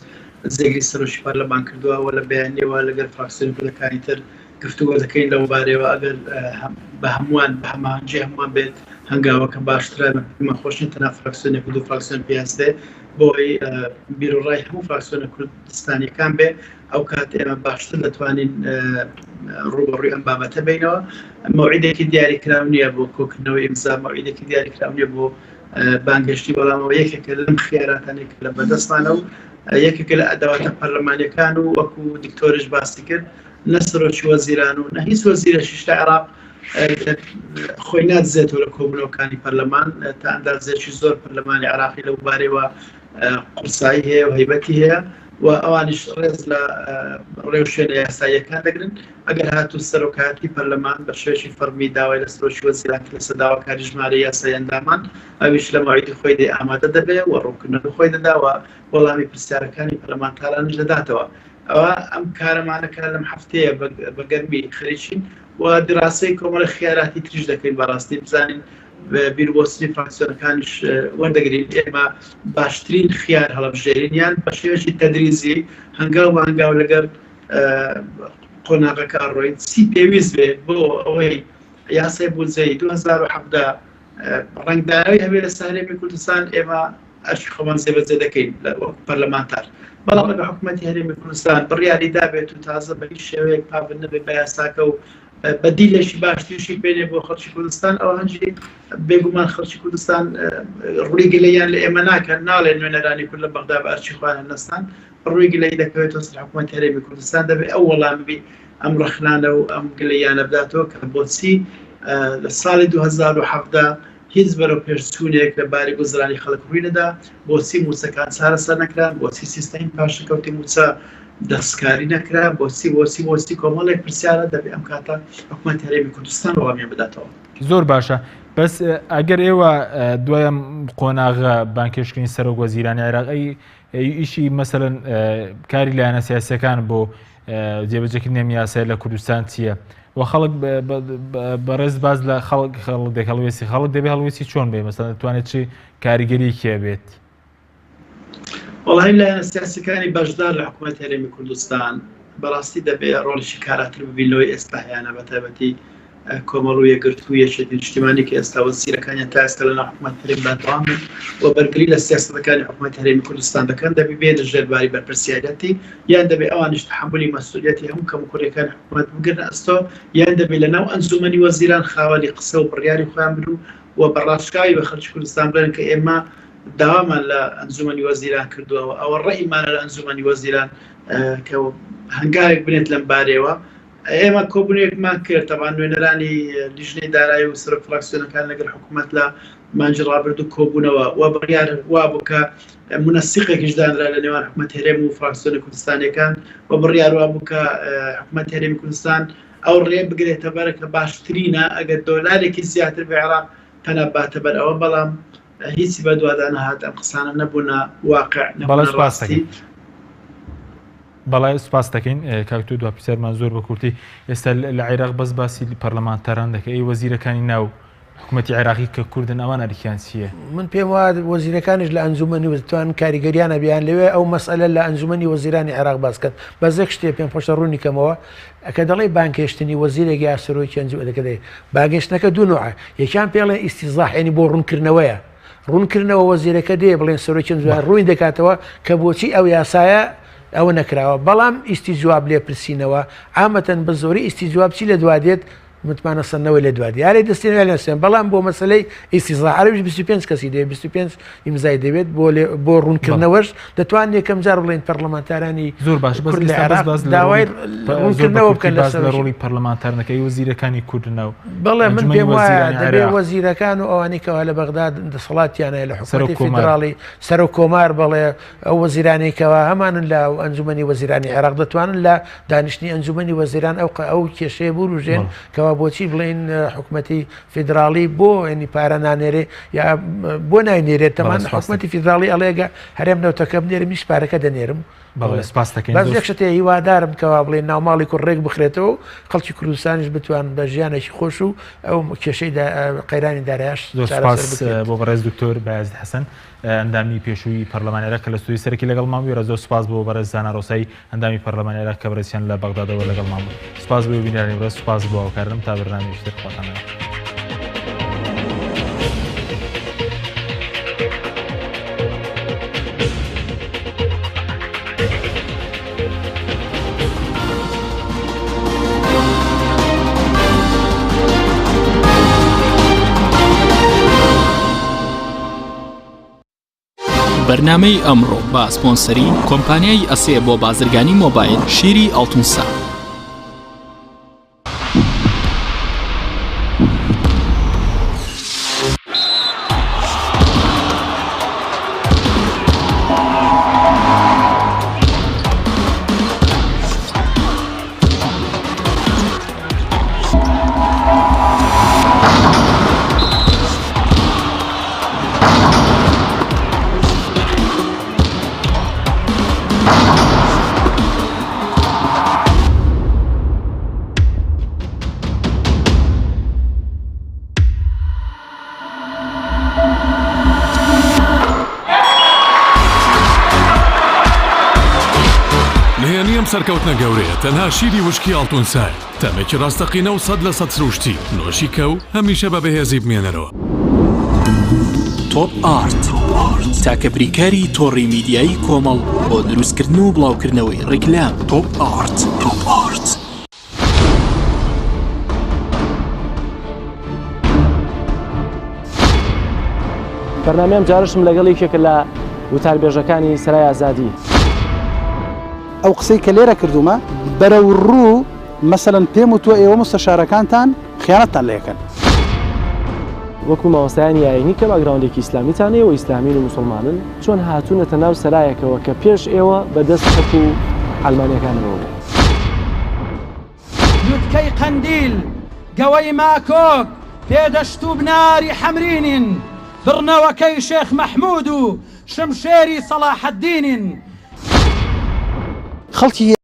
جێگەی سەرۆکی پەرلەمان کردووە و لە بەیانیەوە لەگەڵ فراکسیۆنی کوردەکانی تر گفتوگۆ دەکەین لەو بارەوە ئەگەر بە هەمووان بە هەماهەنگی هەمووان بێت هەنگاوەکە باشترە مەخۆشین تەنها فراکسیۆنی کورد و فراکسیۆن پیاسدێ بۆی بیرۆڕای هەموو فراکسیۆنە کوردستانیەکان بێ ئەو کات ئێمە باشتر دەتوانین ڕوبەڕووی ئەم بابەتە بینەوە مەوعیدێکی دیاریکراو نییە بۆ کۆکردنەوەی ئیمزا مەوعیدێکی دیاریکراو نییە بۆ بانگەشتی بەڵامەوە یەکێکە لەم خیاراتانێک لە بەدەستمانە و یەکێکە لە ئەداواتە پەرلەمانیەکان و وەکو دکتۆرش باسی کرد نە سەرۆکی وەزیران و نە هیچ وەزیرەشیش لە عێراق خۆی نادزێتەوە لە کۆبوونەوەکانی پەرلەمان تا ئەندازێکی زۆر پەرلەمانی عێراقی لەو بارەوە قورسایی هەیە و هەیبەتی هەیە و ئەوانیش ڕێز لە ڕێوشێنە یاساییەکان دەگرن ئەگەر هاتوو سەرۆکاتی پەرلەمان بە شێوەیەکی فەرمی داوای لە سەرۆکی وەزیران لەسەر داواکاری ژمارە یاسای ئەندامان ئەویش لە مەوعیدی خۆی دێ ئامادە دەبێت و ڕوونکردنەوەی خۆی دەداوە وەڵامی پرسیارەکانی پەرلەمانتارانش دەداتەوە ئەوە ئەم کارەمانەکە لەم هەفتەیە بە گەرمی خەریکین و دراسەی کۆمەڵی خیاراتی تریش دەکەین بەڕاستی بزانین بیربۆچنی فراکسیۆنەکانیش وەردەگرین ئێمە باشترین خیار هەڵەبژێرینیان بە شێوەیەکی تەدریزی هەنگاو بە هەنگاو لەگەر قۆناغەکە ڕۆین چی پێویست بێت بۆ ئەوەی یاسای بودجەی 2017 ڕەنگدانەوەی هەبێت لە سەرهەرێمی کوردستان ئێمە ئەرکی خۆمان جێبەجێ دەکەین لە پەرلەمانتار بەڵام لەگە حکوومەتی هەرێمی کوردستان بڕیاری دابێت و تازە بە هیچ شێوەیەک پابند نەبێت بە یاساکە و بەدیلێکی باشتریشی پێنێ بۆ خەڵکی کوردستان ئەوە هەنجی بێگومان خەڵکی کوردستان ڕووی گلەیان لە ئێمە ناکەن ناڵێن نوێنەرانی کورد لە بەغدا بە ئەرچی خوانە نەستان ڕووی گلەی دەکەوێتەوە سەر حکوومەتی هەرێمی کوردستان دەبێت ئەو وەڵامی ئەم ڕەخنانە و ئەم گلەیانە بداتەوە کە بۆچی لە ساڵی 2017 هیچ بەرەو پێشچوونێک لەباری گوزرانی خەڵک ڕووی نەدا بۆچی موچەکان چارەسەر نەکران بۆچی سیستەمی پاشەکەوتی موچە دەستکاری نەکرا بۆچی کۆمەڵێک پرسیارە دەبێت ئەم کاتە حکوومەتی هەرێمی کوردستان وەڵامیان بداتەوە زۆر باشە بەس ئەگەر ئێوە دوایە قۆناغە بانکێشکردنی سەرۆک وەزیرانی عێراق ئیشی مەسەلەن کاری لایەنە سیاسیەکان بۆ جێبەجێکردنی یاسای لە کوردستان چییە و خەڵک بەڕێز باز لە خەڵک دێک هەڵوێستی خەڵک دەبێت هەڵوێستی چۆن بێ مەسەلەن دەتوانێت چی کاریگەریەکێ بێت وەڵامی لایەنە سیاسیەکانی بەشدار لە حکوومەتی هەرێمی کوردستان بەڕاستی دەبێت ڕۆڵێکی کاراتر ببینەوەی ئێستا هەیەە بە تایبەتی کۆمەڵ و یەکگرتووی یەکێتی نیشتیمانی کە ئێستا وەزیرەکانیان تا ئێستا لەناو حکوومەتی هەرێمدا دەوام بن و بەرگری لە سیاسەتەکانی حکوومەتی هەرێمی کوردستان دەکەن دەبێت بێنە ژێرباری بەرپرسیارەتی یان دەبێت ئەوانیش تەحملی مەسئولیەتی هەموو کەموکوڕیەکانی حکوومەت بگرن ئەستۆ یان دەبێت لەناو ئەنجومەنی وەزیران خاوەنی قسە و بڕیاری خۆیان بن و بەڕاشکاوی بە خەڵکی کوردستان بڵێن کە ئێمە داوامان لە ئەنجومەنی وەزیران کردووەوە ئەوە ڕێئیمانە لە ئەنجومەنی وەزیران کە هەنگاوێک بنێت لەم بارەوە ئێمە کۆبوونێکمان کرد تەوان نوێنەرانی لیژنەی دارایی و سەرۆک فراکسیۆنەکان لەگەڵ حکوومەت لە مانجی ڕابردوو کۆبوونەوە و بڕیار وابوو کە منسقێکیش دانرا لە نێوان حکوومەت هەرێم و فراکسیۆنە کوردستانیەکان و بڕیار وابوو کە حکوومەت هەرێمی کوردستان ئەو ڕێ بگرێتە بەرە کە باشترینە ئەگەر دۆلارێکی زیاتر بە عێراق تەنە باتە بەرەوە بەڵام هیچی بە دووادان هات ئەم قسانە نەبوونە واقع نەبوونە ڕاستی. بەڵای سوپاس دەکەین کاکتۆ دو پیسەرمان زۆر بە کورتی ئێستا لە عێراق بەس باسی پەرلەمانتاران دەکەی ئەی وەزیرەکانی ناو حکوومەتی عێراقی کە کوردن ئەوان ئەریکیان چییە؟ من پێم وایە وەزیرەکانیش لە ئەنجومەنی وەزیران کاریگەریانە بیان لەوێ ئەو مەسئلە لە ئەنجومەنی وەزیرانی عێراق باسکەن بەزێک شتێ پێم خۆشە ڕوونی کەمەوە کە دەڵێ بانکێشتنی وەزیرێکی یا سەرۆکی ئەنجومەن دەکەدەی باگەشتنەکە دوو نوعە یەکیان پێڵێ ئیستیزاح یعنی بۆ ڕوونکردنەوەیە ڕوونکردنەوە وەزیرەکە دێ بڵێن سەرۆکی ئەنجومەن ڕووی دەکاتەوە کە بۆچی ئەو یاسایە ئەوە نەکراوە بەڵام ئیستیجواب لێ پرسیینەوە ئامەتەن بە زۆری ئیستیجواب چی لە دوادێت متمانە سنەوەی لە دوادی یاری دەستێنەوە لەسێن بەڵام بۆ مەسلەی ئیسیزا عەربیش 25 کەسی دەوێت 25 ئیمزای دەوێت بۆ ڕوونکردنەوەش دەتوان یەکەم جار بڵێن پەرلەمانتارانی زۆر باش داوای ڕوونکردنەوە بکەن لە ڕۆڵی پەرلەمانتارنەکەی وەزیرەکانی کوردنەوە بەڵێ من پێم وایە دەبێ وەزیرەکان و ئەوانەی کەوا لە بەغداد دەسەڵاتیانە لە حکومەتی فیدراڵی سەر و کۆمار بڵێ ئەو وەزیرانی کەوا هەمانن لە ئەنجومەنی وەزیرانی عێراق دەتوانن لە دانیشتنی ئەنجومەنی وەزیران ئەو کێشەیە بروژێن کەوا بۆچی بڵین حکوومەتی فیدراڵی بۆ ینی پارە نانێرێ یا بۆ ناینێرێت تەمان حکوومەتی فیدراڵی ئەڵێگە هەرێم نەوتەکە بنێرم میش پارەکە دەنێرم بەزێکشتێ هیوادارم کەوا بڵێن ناوماڵی کوڕێک بخرێتەوە خەڵکی کوردستانیش بتوان بە ژیانێکی خۆش و ئەو کێشەی قەیرانی دارایش. زۆر سپاس بۆ بەڕێز دکتۆر بایزد حەسەن ئەندامی پێشووی پەرلەمانێرە کە لە ستوری سەرەکی لەگەڵ ماوی زۆر سپاس بۆ بەڕێز زانا ڕۆسایی ئەندامی پەرلەمانێرە کە بەڕێزیان لە بەغدادەوە لەگەڵ ماوە سپاس بۆ بینیانی بڕێز سپاس بۆ ئەوکارم تا بەرنامەی شتر خۆتانەوە. بەرنامەی ئەمڕۆ بە سپۆنسەری کۆمپانیای ئەسێ بۆ بازرگانی مۆبایل شیری ئەڵتونسا. سەرکەوتنە گەورەیە تەنها شیری وشکی ئەڵتونسای تەمێکی ڕاستەقینە و 100% سروشتی نۆشی کەو هەمیشە بە بەهێزی بمێنەرەوە. تۆپ ئارت تاکە بریکاری تۆڕی میدیایی کۆمەڵ بۆ دروستکردن و بڵاوکردنەوەی ڕیکلام. تۆپ ئارت. بەرنامەیەم جارشم لەگەڵ یەکێکە لە وتاربێژەکانی سەرای ئازادی. ئەو قسەی کە لێرە کردومە بەرەو ڕوو مەسەلەن پێم وتووە ئێوە مستەشارەکانتان خیانەتتان لێکەن. وەکو مامۆستایانی ئاینی کە باگراوندێکی ئیسلامیتان هەیە و ئیسلامین و مسلمانن چۆن هاتوونەتە ناو سەرایەکەوە کە پێش ئێوە بەدەست خەت و ئەڵمانیەکانەوە. لوتکەی قەندیل گەوەی ماکۆک پێدەشت و بناری حەمرینین بڕنەوەکەی شێخ مەحموود و شمشێری سەلاحەددینین. خەڵکی